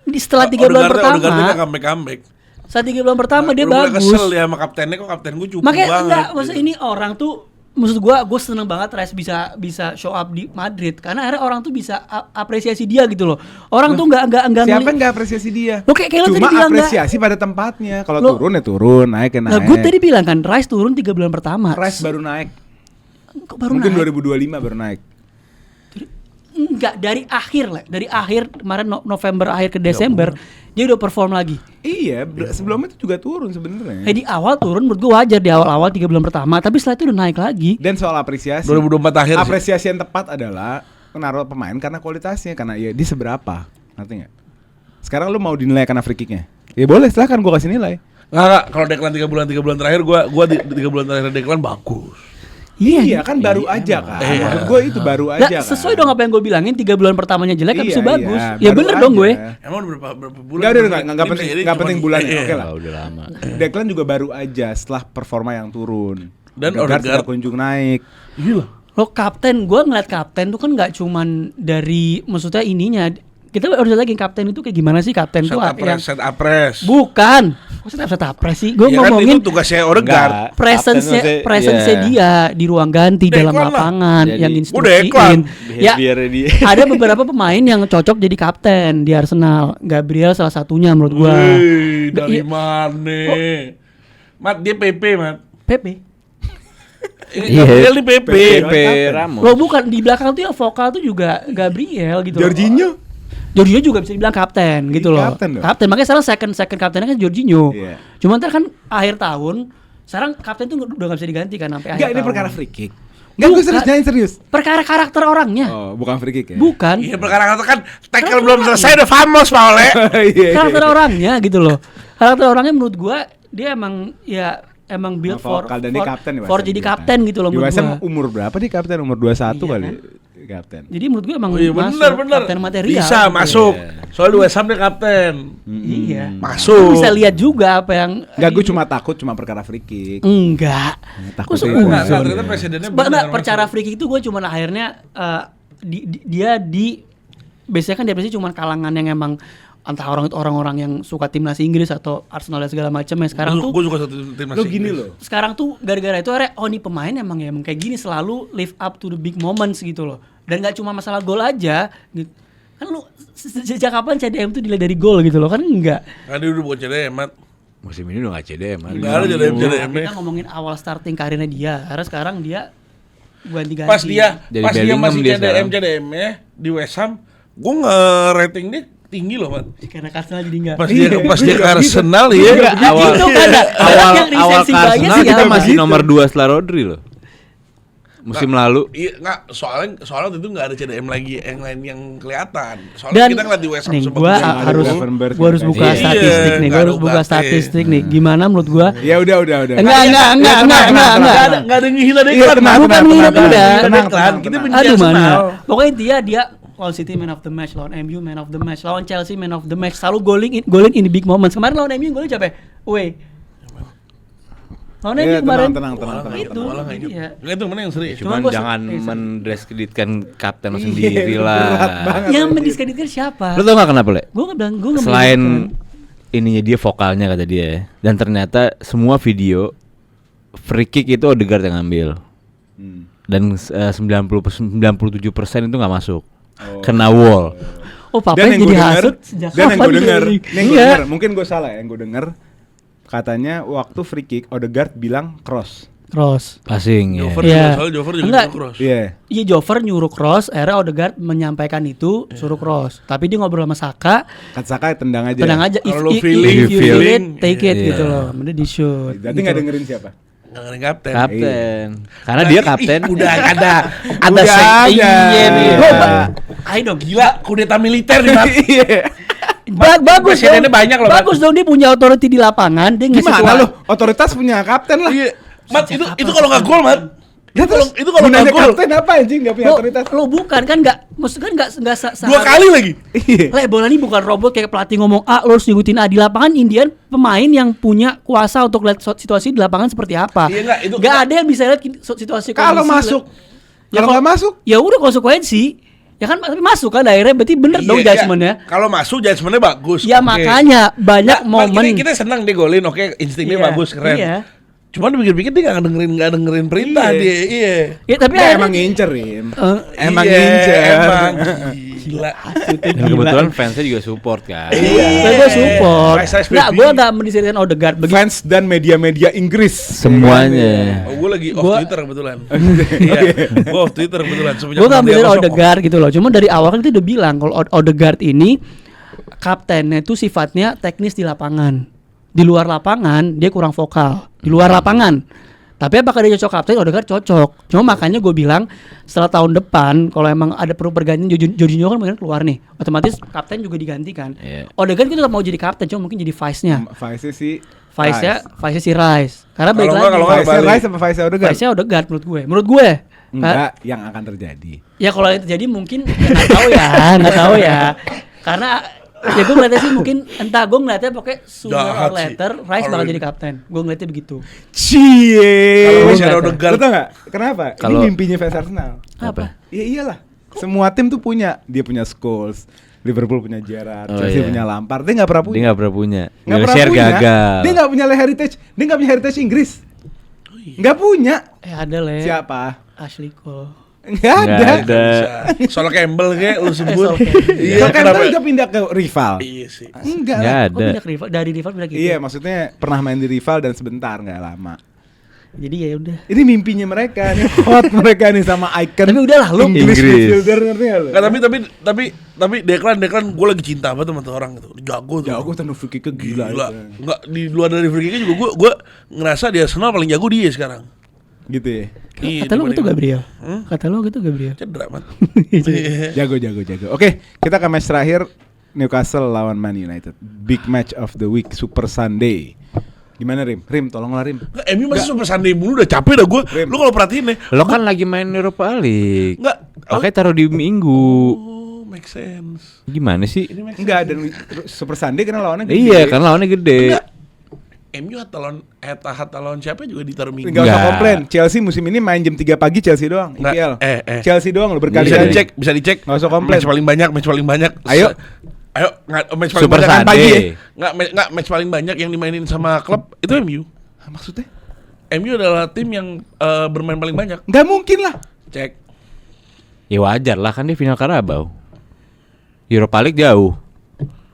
Setelah 3 bulan Odegaardnya pertama, kan comeback. setelah 3 bulan pertama dia Lu mulai bagus. kesel ya sama kaptennya, kok kapten gue cupu Makanya banget. enggak, maksud ini orang tuh maksud gue seneng banget Rice bisa show up di Madrid karena akhirnya orang tuh bisa apresiasi dia gitu loh. Orang tuh enggak Siapa yang nggak apresiasi dia? Lo kayak lo Cuma tadi bilang apresiasi pada tempatnya. Kalau Lo- turun ya turun, naik ya naik. Nah, gue tadi bilang kan Rice turun 3 bulan pertama. Rice baru naik. Kok baru Mungkin naik? 2025 baru naik. Enggak, dari akhir kemarin November akhir ke Desember dia udah perform lagi. Iya, sebelumnya itu juga turun sebenarnya. Di awal turun menurut gue wajar di awal-awal 3 bulan pertama, tapi setelah itu udah naik lagi. Dan soal apresiasi. 2024 akhir sih. Apresiasi yang tepat adalah menaruh pemain karena kualitasnya, karena ya dia seberapa, ngerti nggak? Sekarang lu mau dinilai karena free kicknya? Ya boleh, silahkan gua kasih nilai. Enggak, kalau Declan 3 bulan terakhir gua di 3 bulan terakhir Declan bagus. Iya kan baru aja kan. Maksud gue itu baru Nah, aja kan. sesuai dong apa yang gue bilangin 3 bulan pertamanya jelek habis itu bagus. Iya, Ya baru bener dong aja. gue. Emang udah berapa bulan? Nggak penting, nggak penting bulannya. Oke lah. Udah lama. Declan juga baru aja setelah performa yang turun. Dan Odegaard Odegaard sudah kunjung naik. Gila. Lo kapten, gue ngeliat kapten tuh kan nggak cuman dari maksudnya ininya. Kita harus lihat lagi kapten itu kayak gimana sih kapten tuh yang Set apres. bukan. Kok set apres sih? Gue Ya kan ngomongin itu tugasnya Odegaard. presence dia di ruang ganti dalam Declan lah. lapangan Jadi, yang Declan. instruksiin. Ya, Behavior-nya dia. ada beberapa pemain yang cocok jadi kapten di Arsenal. Gabriel salah satunya menurut gua. Wih, dari Iya. mana? Mat dia PP, Mat. Pepe. Gabriel di PP. PP Ramos. Lo bukan di belakang tuh yang vokal tuh juga Gabriel gitu. Jorginho. Jorginho juga bisa dibilang kapten gitu loh. Kapten dong. Kapten, makanya sekarang second kaptennya kan Jorginho. Iya. Cuma ntar kan akhir tahun, sekarang kapten tuh udah gak bisa diganti kan sampai akhir Enggak, ini tahun. perkara free kick. Enggak, gue serius, jangan serius. Perkara karakter orangnya. Oh, bukan free kick ya? Bukan. Iya perkara itu kan tackle belum selesai udah famos Pak Ole. Iya. Karakter orangnya gitu loh. Karakter orangnya menurut gua dia emang build for Vokal dan dia kapten di West for Ham jadi juga. kapten gitu loh Di menurut West Ham gua. umur berapa nih kapten? Umur 21 Iya, kali kan? kapten. Jadi menurut gua emang Oh iya masuk benar. kapten material. Bisa gitu. masuk. Soalnya di West Ham dia kapten. Iya. Masuk. Lu bisa lihat juga apa yang Enggak, gue cuma takut cuma perkara free kick. enggak. Takut Kok itu. Enggak, seuzon? ternyata presidennya Sebenarnya benar, percara masuk. free kick itu gue cuma akhirnya dia biasanya kan dia pasti cuma kalangan yang emang entah orang-orang yang suka timnas Inggris atau Arsenal dan segala macam ya sekarang tuh Gue juga satu tim Lo gini loh. sekarang tuh gara-gara itu akhirnya oh nih pemain emang kayak gini selalu live up to the big moments gitu loh. Dan gak cuma masalah gol aja gitu. Kan lu sejak kapan CDM tuh dilihat dari gol gitu loh kan enggak. Kan dia udah bukan CDM, Mat. Musim ini udah gak CDM. Enggak ada CDM. Kita ngomongin awal starting karirnya dia. Karena sekarang dia ganti-ganti. Pas dia Jadi dia Bellingham masih dia CDM ya di West Ham, gue nge-rating dia tinggi loh, Mat. karena Arsenal jadi enggak. Pas dia ke Arsenal ya. awal Gitu kan, awal yang awal recensi ke banyak Arsenal sih kita ya, masih begitu. nomor 2 setelah Rodri loh. Musim lalu. Iya, enggak, soalnya waktu itu enggak ada CDM lagi yang lain yang kelihatan. Soalnya Dan kita ngeliat di West Ham nih sempat gua musim lalu. harus Gravenberch gua harus gitu buka kan. Iya, statistik nih. Gua nggak harus ada buka Ugarte. statistik nih. Gimana menurut gua? Ya udah. Enggak. Enggak ada menghina dia Iya, kan. tenang, Bukan menghina tenang, dia. tenang, Kita tenang. benci Aduh Arsenal. mana? Pokoknya dia lawan City man of the match, lawan MU man of the match, lawan Chelsea man of the match. Selalu golin in the big moments. Kemarin lawan MU golnya siapa? Away. Lawan MU Iya, kemarin. tenang. Itu. Malah nggak inget. Iya. Enggak itu mana yang serius. Cuma Cuman gua jangan serius. mendiskreditkan kapten lo Iya, sendiri berat lah. banget. Yang mendiskreditkan siapa? Lo tau gak kenapa Le? Gue nggak bilang gue nggak Selain mendiskreditkan. ininya dia vokalnya kata dia ya. Dan ternyata semua video free kick itu Odegaard yang ngambil. Dan 97% itu nggak masuk. Kena wall. Oh papa Dan yang jadi gue denger, hasut sejak dan yang kapan gue denger, dia? nih gue Iya. denger, mungkin gue salah ya, yang gue denger katanya waktu free kick Odegaard bilang cross. Cross. Passing ya. Jover Iya. juga, soalnya Jover juga Enggak. bisa cross. Iya. Iya Jover nyuruh cross, akhirnya Odegaard menyampaikan itu suruh cross. Tapi dia ngobrol sama Saka, Kata Saka tendang aja. tenang aja. Kalau lo If feeling, you feel feeling, it, take it iya. gitu loh. Mending di shoot. Berarti nggak dengerin siapa? Nggak ada kapten. Kapten. Karena dia kapten. Udah ada Udah ada. Iya nih. Lo, ayo dong. Gila, kudeta militer nih, Mat. Iya. Bagus dong. presidennya banyak loh, Mat. Bagus dong dia punya authority di lapangan. Dia ngasih Gimana keluar- lo? Otoritas punya kapten lah. Iya. Mat, Sejak itu kapan kalau nggak gol, Mat. Ya terus itu kalau gunanya nggak gol. kapten apa anjing nggak punya Lo, otoritas? lo bukan kan nggak, maksudnya kan nggak Dua kali lagi. Iya. Le, bola ini bukan robot kayak pelatih ngomong lo harus ngikutin A. Di lapangan Indian pemain yang punya kuasa untuk lihat situasi di lapangan seperti apa. Iya, nggak, itu Nggak ada yang bisa lihat situasi Kalau kondisi. masuk, Ya, kalau nggak masuk, ya udah konsekuensi. Ya kan tapi masuk kan akhirnya berarti bener dong Iya, judgementnya. Kalau masuk judgementnya bagus. Ya oke. makanya banyak Nah, momen. kita senang dia golin, oke, instingnya Iya, bagus, keren. iya. Cuman dipikir-pikir dia nggak dengerin perintah Iya. dia. Iya. Ya tapi nggak, akhirnya- emang ngincer, Rim. Emang Iya, ngincer. Emang gila. Dan kebetulan fansnya juga support kan. Saya gue support. Rice, Nggak, baby. gue nggak mendiskusikan Odegaard. Fans dan media-media Inggris. Semuanya. Oh, gue lagi off Gua- Twitter kebetulan. Iya, gue off Twitter kebetulan. Semenjak Gue nggak Santiago bener Soko. Odegaard gitu loh. Cuma dari awal kan kita udah bilang kalau Odegaard ini kaptennya itu sifatnya teknis di lapangan. Di luar lapangan dia kurang vokal. Di luar lapangan. Tapi apakah dia cocok kapten? Odegaard cocok. Cuma makanya gue bilang setelah tahun depan kalau emang ada perlu pergantian Jorginho kan mungkin keluar nih. Otomatis kapten juga digantikan. Iya. Odegaard kita tetap mau jadi kapten, cuma mungkin jadi vice-nya. Vice sih. Vice-nya si Rice. Karena Kalau balik nggak- lagi. kalau nggak Vice balik. Rice apa Vice Odegaard? Vice-nya Odegaard menurut gue. Menurut gue. Enggak, yang akan terjadi. Ya kalau itu terjadi mungkin nggak tahu ya. Karena ya gue ngeliatnya sih mungkin entah gue ngeliatnya pokoknya sooner Jahat or sih. later Rice bakal Kalau- jadi kapten. Gue ngeliatnya begitu. Cie. Kalau Lu masih ada nggak Odegaard. Lo tau gak? Kenapa? Kalau- Ini mimpinya fans Arsenal. Apa? Ya iyalah. Semua tim tuh punya. Dia punya Scholes, Liverpool punya Gerrard, Oh, Chelsea iya. punya Lampard. Dia nggak pernah punya. Dia nggak pernah punya. Nggak pernah Wilshere punya. gagal. Dia nggak punya heritage. Dia nggak punya heritage Inggris. Nggak punya. Ada le. Siapa? Ashley Cole. Nggak Nggak ada. ada. Soal Campbell kayak lu sebut. Sol Campbell. Iya, Sol Campbell kenapa? juga pindah ke rival. Iya sih. Enggak Nggak lah. Oh ada. pindah ke rival, dari rival pindah gitu. Iya, maksudnya pernah main di rival dan sebentar, nggak lama. Jadi ya udah. Ini mimpinya mereka nih, hot mereka nih sama icon. Tapi udahlah, lu English Inggris. midfielder, ngerti gak lu? Nggak, tapi Declan gue lagi cinta banget sama tuh orang gitu. Jago tuh. Jago tanu free kick gila. Gila. itu. Enggak, di luar dari free kick juga gue ngerasa di Arsenal paling jago dia sekarang. Gitu ya. Iya, kata lu gitu dibanding- Gabriel. Hmm? Kata lu gitu Gabriel. Cedera man. Jago. Oke, kita ke match terakhir, Newcastle lawan Man United. Big match of the week, Super Sunday. Gimana Rim? Rim, tolonglah Rim. Nggak, MU masih Super Sunday mulu, udah capek dah gue. Rem. Lu kalau perhatiin nih. Lo kan lagi main Europa League. Enggak. Makanya taruh di Minggu. Oh, make sense. Gimana sih? Ini make sense. Enggak, dan Super Sunday karena lawannya gede. Iya, kan lawannya gede. Enggak. MU Etihad lawan siapa juga ditaruh minggu. Enggak usah Enggak. komplain. Chelsea musim ini main jam 3 pagi Chelsea doang, Enggak, IPL. Chelsea doang lo Bisa berkali-kali. dicek. Nggak usah komplain. Match paling banyak. Ayo. Match paling Super banyak kan Sunday. pagi ya? Enggak, match paling banyak yang dimainin sama klub itu MU. Hah, maksudnya? MU adalah tim yang bermain paling banyak. Enggak mungkin lah. Cek. Ya wajar lah, kan dia final Carabao. Europa League jauh.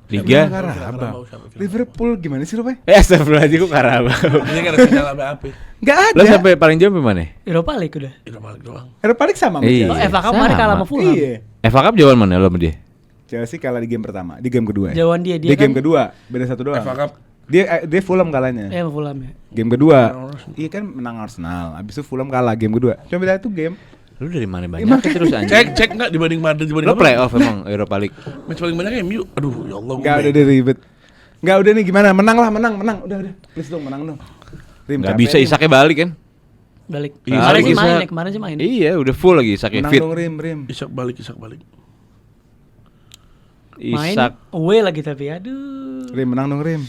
Liga. Carabao. Liverpool gimana sih lo, Pak? Astagfirullahaladzim, kok Carabao. Ini kan ada final apa? Enggak ada. Lo sampai paling jauh sampai mana? Europa League udah. Itu balik doang. Eropa League sama sama Iya. Oh, Chelsea. FA Cup kemarin kalah sama Fulham. Iya. FA Cup jauhan mana lo sama dia? Chelsea kalah di game pertama, di game kedua. Jauhan dia Di game kan- kedua, beda 1 doang. FA Cup. Dia Fulham kalahnya. sama Fulham ya. Game kedua, Menang Arsenal. iya kan menang Arsenal. Abis itu Fulham kalah game kedua. Cuma beda itu game. Lu dari mana banyak Makanya. terus anjing? Cek enggak dibanding Madrid dibanding Lo apa? playoff emang Europa League. Match paling banyak MU. Aduh, ya Allah. Enggak udah deh ribet. Enggak udah nih gimana? Menang lah, menang. Udah. Please dong, menang dong. Rim, Gak capek bisa nih. Isaknya balik kan? Balik. Iya, Kemarin sih Isak. main ya, kemarin sih main. Iya, udah full lagi Isaknya Menang fit. dong Rim. Isak balik. Main Isak. away lagi tapi aduh. Rim menang dong Rim.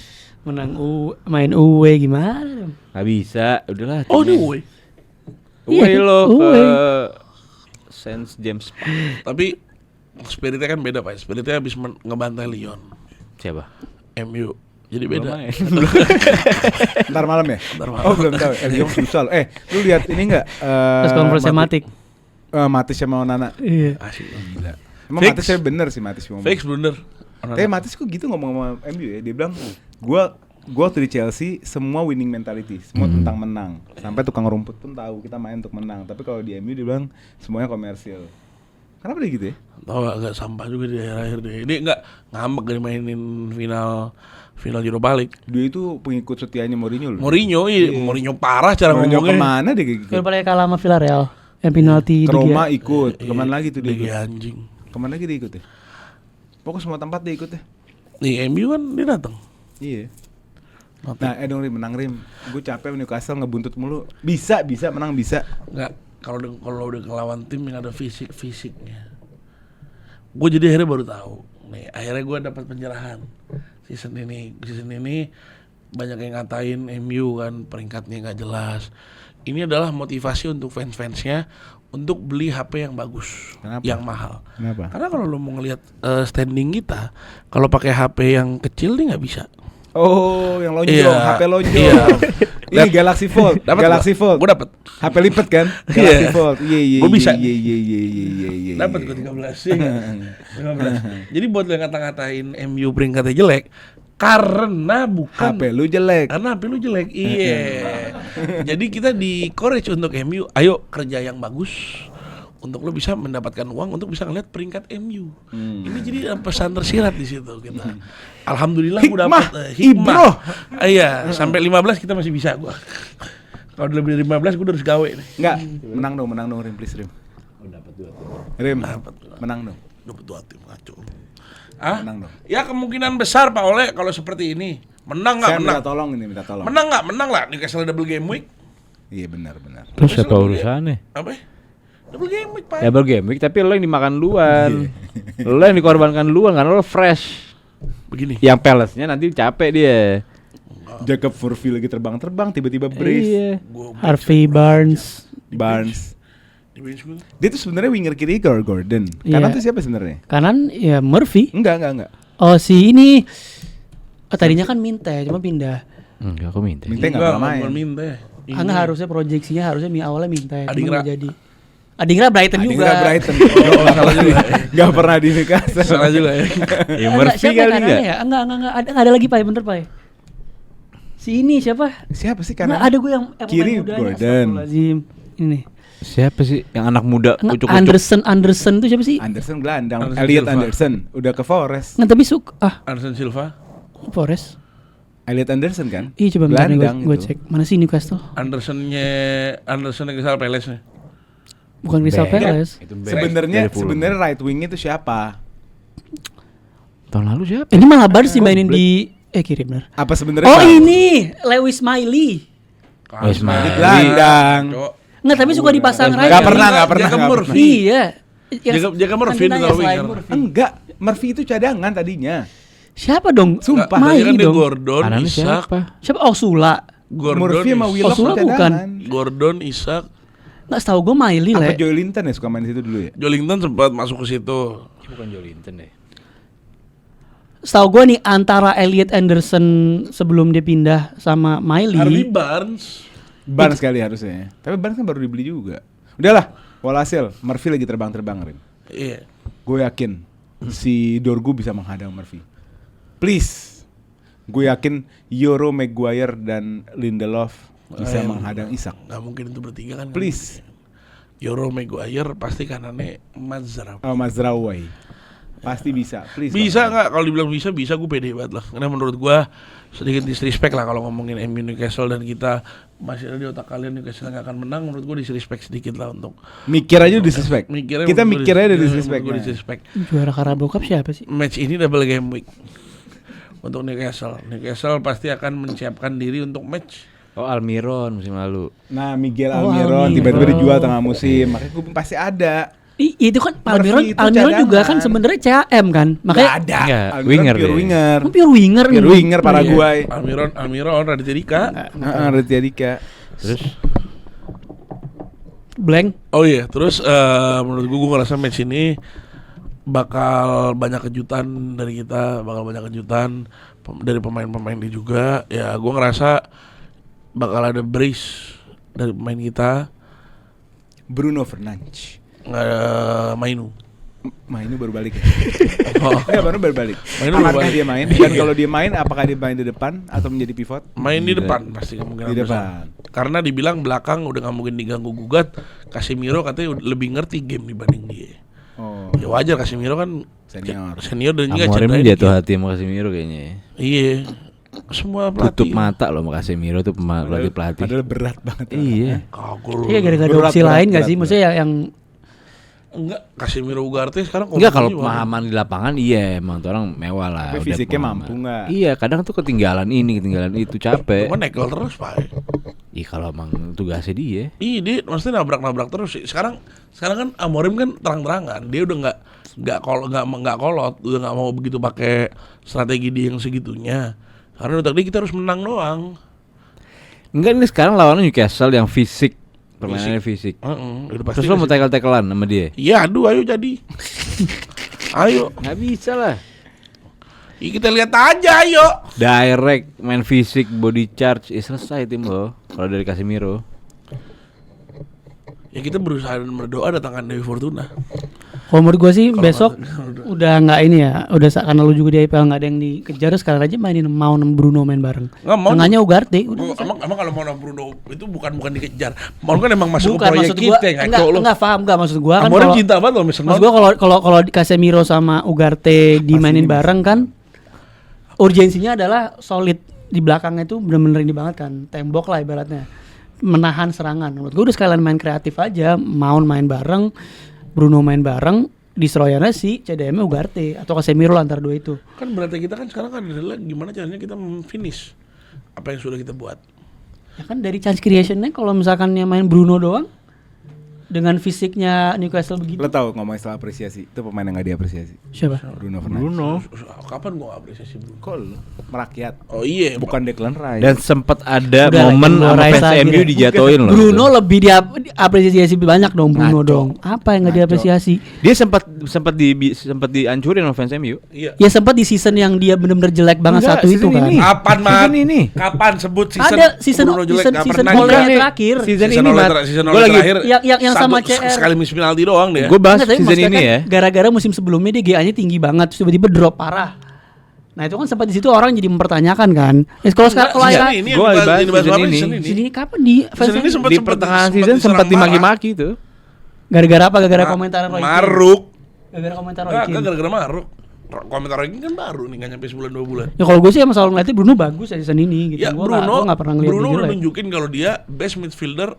Main away gimana? Gak bisa, udahlah. Oh, ini timnya. woi. Away Iya, lo ke away. Saint James Park. Tapi spiritnya kan beda, Pak. Spiritnya habis ngebantai Lyon. Siapa? MU. Jadi beda. Belum main. Ntar malam ya? Ntar malam. Oh belum tahu. Lyon susah. Lu lihat ini enggak? Terus konferensi Matic. Matis sama Onana. Iya. Asik. Gila. Emang Fix. Matisnya bener sih Matis ngomong. Fake blunder. Tapi Matis kok gitu ngomong sama MU ya. Dia bilang, gua waktu di Chelsea semua winning mentality, semua tentang menang. Sampai tukang rumput pun tahu kita main untuk menang. Tapi kalau di MU dia bilang semuanya komersil. Kenapa dia gitu ya? Tahu agak sampah juga di akhir-akhir deh. Ini enggak ngambek dari mainin final Europa League. Dia itu pengikut setianya Mourinho loh. Mourinho, Mourinho parah cara Mourinho ngomongnya. kemana dia kayak gitu? Kalau paling kalah sama Villarreal yang penalti Ke di Roma dia. ikut. Kemana lagi tuh dia Lagi ikut? anjing. Kemana lagi dia ikut ya? Pokoknya semua tempat dia ikut ya. Di MU kan dia datang. Iya. Nah, dong Rim, menang Rim. Gue capek Newcastle ngebuntut mulu. Bisa, menang bisa. Enggak, kalau udah ngelawan tim yang ada fisiknya. Gue jadi akhirnya baru tahu. Nih, akhirnya gue dapat pencerahan. Season ini banyak yang ngatain MU kan peringkatnya nggak jelas. Ini adalah motivasi untuk fans-fansnya untuk beli HP yang bagus, Kenapa? yang mahal. Kenapa? Karena kalau lo mau ngelihat standing kita, kalau pakai HP yang kecil nih nggak bisa. Oh, yang lonjong, Iya. HP lonjong. Iya. Ini Galaxy Fold, Dapat Gue dapat. HP lipat kan? Iya. Galaxy Fold. Iya. Gua bisa. Iya. Dapat gue 13 ya kan? 13. Jadi buat lo yang ngata-ngatain MU peringkatnya jelek, karena bukan HP lu jelek. karena HP lu jelek. Iya. Jadi kita di encourage untuk MU, ayo kerja yang bagus untuk lo bisa mendapatkan uang untuk bisa ngeliat peringkat MU. Ini jadi pesan tersirat di situ kita. Alhamdulillah gue Hikmah, dapat ibroh. Iya, sampai 15 kita masih bisa gua. Kalau udah lebih dari 15 gue udah harus gawe nih. Enggak, menang dong Rim, please Rim. Rim, menang dong. Dapat 2 tim ngaco. Ah? Menang dong. Ya kemungkinan besar Pak Ole kalau seperti ini. Menang nggak Saya menang? minta tolong. Menang nggak? Menang lah. Newcastle double game week. Iya benar. Terus apa urusannya? Apa? Double game week Pak. Double game week tapi lo yang dimakan duluan. Lo yang dikorbankan duluan karena lo fresh. Begini. Yang Palace-nya nanti capek dia. Jacob Furville lagi terbang tiba-tiba brace. Iya. Gua Harvey Barnes. Barnes. di bench gue. Dia tuh sebenarnya winger kiri Gordon. Iya. Kanan tuh siapa sebenarnya? Kanan ya Murphy. Enggak. Oh si ini. Oh tadinya kan Minte cuma pindah. Enggak, aku minta. Minta nggak pernah main. Bukan minta. Enggak harusnya proyeksinya harusnya awalnya Minte. Cuma Adingra. nggak jadi. Adingra Brighton juga. Adingra Brighton. Oh, salah juga. Enggak pernah di Newcastle. Salah juga ya. Ya Enggak, Murphy siapa kali kanannya enggak? ya? Enggak ada lagi Pak, bener Pak. Si ini siapa? Siapa sih Nah, kanan? ada gue yang Kiri pemain mudanya, Gordon. astagfirullahaladzim. Ini. Siapa sih yang anak muda ucuk-ucuk? Anderson tuh siapa sih? Anderson gelandang. Anderson Elliot Silva. Anderson udah ke Forest. Nggak, tapi Anderson Silva, Forest. Elliot Anderson kan? Iya, coba bentar nih gelandang gue itu. cek. Mana sih Newcastle? Anderson Crystal Palace nya. Bukan Crystal Back. Palace. Itu back Sebenarnya dari Fulham. right wing itu siapa? tahun lalu siapa? Ini malah baru sih mainin di kiri bener. Apa sebenarnya? Oh, Bang? ini Lewis Miley. Wes Miley. Gelandang. Nggak, tapi suka dipasang Nggak right. pernah, nggak pernah. Jaga Murphy. Iya. Jaga Murphy Kan itu selain winger. Murphy. Enggak, Murphy itu cadangan tadinya. Siapa dong? Sumpah. Tadi kan Miley dia dong. Gordon, Kanannya Isak, siapa? Siapa? Oh, Sula. Murphy sama Isak. Willock Sula tuh bukan. cadangan. Gordon, Isak, Nggak setahu gue Miley Apa lah. Joey Linton ya suka main di situ dulu ya? Jolinton sempat masuk ke situ. Bukan Jolinton deh. Setahu gue nih antara Elliot Anderson sebelum dia pindah sama Harvey Miley. Barnes. Barnes kali harusnya. Tapi Barnes kan baru dibeli juga. Udahlah, walhasil Murphy lagi terbang-terbang, Rin. Iya. Gue yakin si Dorgu bisa menghadang Murphy. Please. Gue yakin Yoro, Maguire dan Lindelof bisa menghadang Isak. Nggak mungkin itu bertiga kan. Please. Yoro Maguire pasti kanannya Mazraoui. Oh, Mazraoui. Pasti bisa. Please. Bisa Bang. nggak? Kalau dibilang bisa gue pede banget lah. Karena menurut gua sedikit disrespect lah kalau ngomongin MU Newcastle dan kita masih ada di otak kalian Newcastle nggak akan menang. Menurut gua disrespect sedikit lah untuk Mikir aja disrespect. Kita mikir aja disrespect. Gue disrespect. Juara Carabao Cup siapa sih? Match ini double game week untuk Newcastle. Newcastle pasti akan menyiapkan diri untuk match. Oh, Almiron musim lalu. Nah, Miguel Oh, Almiron Almiron. tiba-tiba dijual tengah musim. Makanya gue pasti ada. Itu kan Murphy itu Almiron juga cadangan. kan sebenarnya CAM kan. Nggak Makanya ada. Nggak, Almiron winger pure deh. winger. pure winger. Pure winger Paraguay. Almiron Raditya Dika. Heeh, Raditya Dika. Terus Blank. Oh iya, terus menurut gue ngerasa match ini bakal banyak kejutan dari kita, bakal banyak kejutan dari pemain-pemain dia juga. Ya gue ngerasa bakal ada brace dari pemain kita. Bruno Fernandes. Mainu. Mainu baru balik ya? Oh, Enggak, baru balik. Mainu baru Apakah balik. dia main? Dan kalau dia main, apakah dia main di depan atau menjadi pivot? main di depan pasti kemungkinan Di besar. depan. Karena dibilang belakang udah nggak mungkin diganggu gugat. Casemiro katanya lebih ngerti game dibanding dia. Oh, Ya wajar, Casemiro kan senior. dan juga Amorim cederanya jatuh dikit. hati sama Casemiro kayaknya. Iya. Semua pelatih. Tutup mata loh sama Casemiro tuh pelatih. Padahal berat banget. Iya. Kagul. Iya, gara-gara ada Berat, opsi berat, lain nggak berat, sih? berat. Maksudnya yang Enggak, Casemiro Ugarte sekarang Enggak, kalau komposisinya pemahaman di lapangan iya emang tuh orang mewah lah. Tapi udah fisiknya pemahaman. mampu nggak? Iya, kadang tuh ketinggalan ini, ketinggalan itu capek. cuma nekel terus Pak. Ih, kalau emang tugasnya dia. Iya, dia maksudnya nabrak terus sih. Sekarang kan Amorim kan terang-terangan dia udah nggak kolot, udah nggak mau begitu pakai strategi dia yang segitunya. Karena udah tadi kita harus menang doang. Enggak, ini sekarang lawannya Newcastle yang fisik. Permainannya fisik. Udah pasti. Terus lo mau tackle-tacklean sama dia? Iya, aduh, ayo jadi. Ayo, Nggak bisa lah. kita lihat aja, ayo. Direct main fisik, body charge, selesai tim lo. Kalau dari Casemiro. Ya kita berusaha dan berdoa datangkan Dewi Fortuna. kalau menurut gue sih Kalau besok udah. udah nggak ini ya. Udah karena lu juga di IPL nggak ada yang dikejar, sekarang aja mainin mau Bruno main bareng. Nggak mau. Tengahnya Ugarte. Udah. Emang kalau mau Bruno itu bukan dikejar. Mau kan emang masuk Bukan ke proyek maksud gua, kita enggak, ngaco lo. enggak paham enggak maksud gua kan Amorim kalau cinta banget loh Mason maksud Mount. gua kalau Casemiro sama Ugarte dimainin bareng kan urgensinya adalah solid di belakangnya itu bener-bener ini banget kan, tembok lah ibaratnya, menahan serangan. Menurut gua udah sekalian main kreatif aja, Mount main bareng, Bruno main bareng, destroyer-nya si CDM Ugarte atau Casemiro lah antara dua itu. Kan berarti kita kan sekarang kan adalah gimana caranya kita finish apa yang sudah kita buat. Ya kan dari chance creation-nya kalau misalkan yang main Bruno doang dengan fisiknya Newcastle begitu. Lo tau ngomongin soal apresiasi, itu pemain yang gak diapresiasi. Siapa? Bruno Fernandes. Kapan gua apresiasi Bruno? Kok lo? Merakyat. Oh iya, Bukan Declan Rice. Dan sempat ada Udah, momen Bruno sama Rice fans lagi MU deh. dijatuhin loh. Bruno lebih diapresiasi banyak dong Bruno Ngaco. dong. Apa yang nggak Ngaco. diapresiasi? Dia sempat dihancurin sama fans MU. Iya. Ya sempat di season yang dia bener-bener jelek banget Enggak, satu itu season kan. ini. Kapan Mat? Season ini. Kapan sebut season? Ada season Bruno jelek? Nggak season pernah. oleh Bukan nih. terakhir. Season Season ini, oleh Mat. season Gua oleh lagi- terakhir. Yang sama CR. Sekali miss penalti doang dia. Gue bahas Nggak, tapi season maksudnya ini kan ya. gara-gara musim sebelumnya dia GA-nya tinggi banget terus tiba-tiba drop parah. Nah itu kan sempat di situ orang jadi mempertanyakan kan. Kalau sekarang kalau Season ya ini Gua yang bahas dibahas season kemarin, ini. season ini. sini kapan di Season ini Di pertengahan season sempat diserang dimaki-maki tuh. gara-gara apa? Gara-gara marah. komentar Roy Keane. Maruk. Gara-gara komentar Roy Enggak, Keane. gara-gara Maruk. Komentar Roy Keane kan baru nih, nggak nyampe sebulan 2 bulan. Ya kalau gue sih emang selalu ngeliatnya Bruno bagus ya season ini gitu. Ya Gua Bruno nggak pernah ngeliat Bruno dia udah jelek. nunjukin kalau dia best midfielder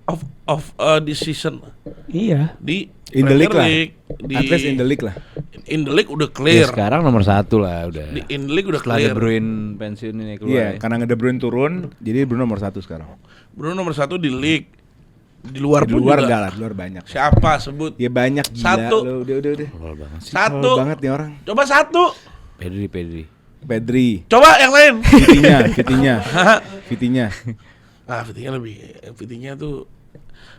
of this season Iya. di In the league lah. di At least in the league lah. in the league udah Ya clear. sekarang nomor 1 lah udah. Di in the league udah Setelah clear. De Bruyne pensiun ini keluar. Iya, ya. karena De Bruyne turun, jadi Bruno nomor 1 sekarang. Bruno nomor 1 di league. Di luar Di pun luar juga. enggak lah, di luar banyak. Siapa sebut? Ya banyak gila. Satu. Lo, udah. Tolol banget sih. Satu. Tolol banget nih orang. Coba satu. Pedri. Pedri, Coba yang lain. Vitinha. Ah, Vitinha tuh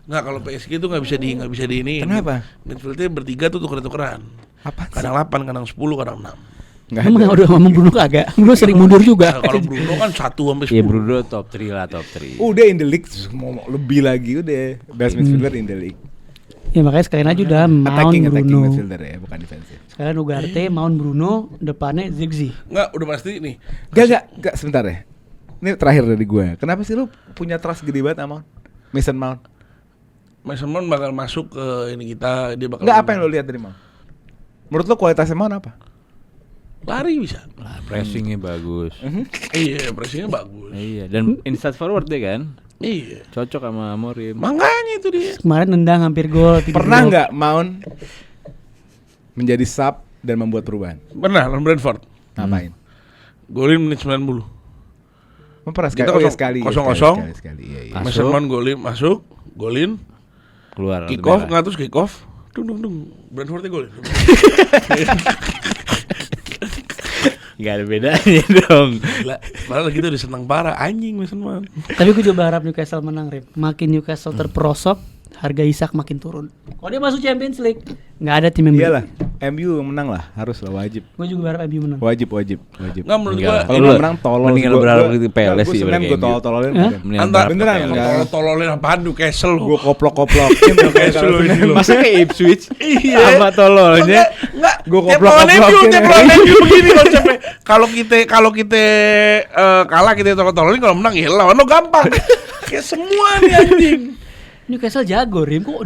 nggak, kalau PSG tuh nggak bisa di ini. Kenapa? Midfieldnya bertiga tuh tuker-tukeran. Apa? Kadang 8, kadang 10, kadang 6. Enggak Emang ada. udah ngomong Bruno kagak? Bruno sering mundur juga. Nah, kalau Bruno kan 1 sampai 10. Iya Bruno top 3 lah, top 3. Udah in the league mau lebih lagi udah. Best midfielder in the league. Ya makanya sekalian aja udah Mount Attacking Bruno. midfielder ya, bukan defensive. Sekalian Ugarte, Mount Bruno, depannya Ziggy. Nggak, udah pasti nih. Gak, sebentar ya. Ini terakhir dari gue. Kenapa sih lu punya trust gede banget sama Mason Mount? Mason Mount bakal masuk ke ini kita, dia bakal. Enggak, apa yang lu lihat dari Mount? Menurut lu kualitasnya Mount apa? Lari bisa. Lah, pressingnya bagus. Iya, pressingnya bagus. Iya, dan inside forward deh kan. Iya. Cocok sama Amorim. Makanya itu dia. Kemarin nendang hampir gol. Pernah nggak Mount menjadi sub dan membuat perubahan? Pernah lawan Brentford. Ngapain? Golin menit 90. Pernah sekali. Kita Oh ya kosong- sekali. kosong-kosong. Sekali. Iya. Masuk. Mason Mount masuk, golin, Keluar. kick kartu off, merah. nggak terus kick off. Dung. Brentfordnya golin. Nggak ada bedanya dong. Gila, padahal kita udah senang parah anjing Mason Mount. Tapi gue coba harap Newcastle menang, Rip. Makin Newcastle terperosok, harga Isak makin turun. Kalau dia masuk Champions League, nggak ada tim yang beli. Iyalah, MU yang menang lah, harus lah, wajib. Gue juga berharap MU menang. Wajib. Nggak, menurut Enggak. gua Kalau Lu lu menang tolol. mendingan lu berharap ke PLS sih Gue daripada gue MU. tolol-tololin. Hah? Mendingan Antar berharap beneran, ke PLS. enggak. tololin apaan Newcastle lu? Gue koplok-koplokin. Newcastle ini lu. Masa kayak Ipswich? Iya. Sama tololnya. Enggak. Gua Tiap lawan koplok-koplokin. MU, tiap lawan MU begini konsepnya. Kalau kita kalah kita tolol-tololin, kalau menang ya lawan lo gampang. Kayak semua nih anjing. Newcastle jago, Rim. Kok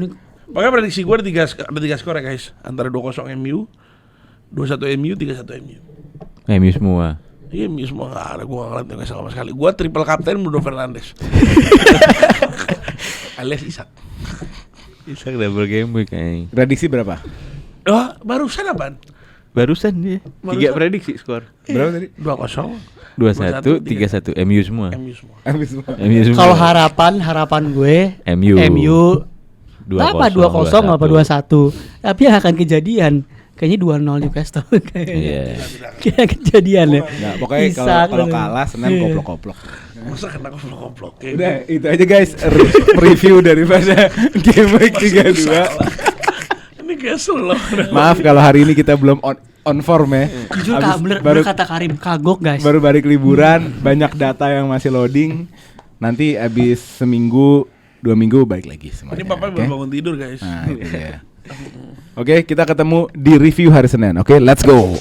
Makanya prediksi gue ada 3 skor ya guys. Antara 2-0 MU, 2-1 MU, 3-1 MU. MU semua. Iya, MU semua nggak ada. Gue nggak ngeliat Newcastle sama sekali. Gue triple kapten Bruno Fernandes. Alias Isak. Isak double game week kayaknya. Prediksi berapa? Oh, barusan apaan? Barusan dia. 3 Barusan. prediksi skor. Berapa tadi? 2-0. 2-1, 3-1 MU semua. MU semua. Habis semua. MU semua. kalau harapan gue MU. MU apa 2-0 apa 2-1. Tapi yang akan kejadian kayaknya 2-0 Newcastle kayaknya. Iya. Kayak kejadian ya. Nah, pokoknya Isak kalau gitu. kalah Senin Iya. koplok-koplok. Masa kena koplok. Udah, itu aja guys review daripada game week 32. Ini Newcastle loh. Maaf kalau hari ini kita belum on form ya. Jujur Abis bener kata Karim, kagok guys. baru balik liburan, banyak data yang masih loading. Nanti abis seminggu, 2 minggu balik lagi semuanya. Ini papa oke? baru bangun tidur guys. Nah, itu dia. Oke, kita ketemu di review hari Senin. Oke, let's go.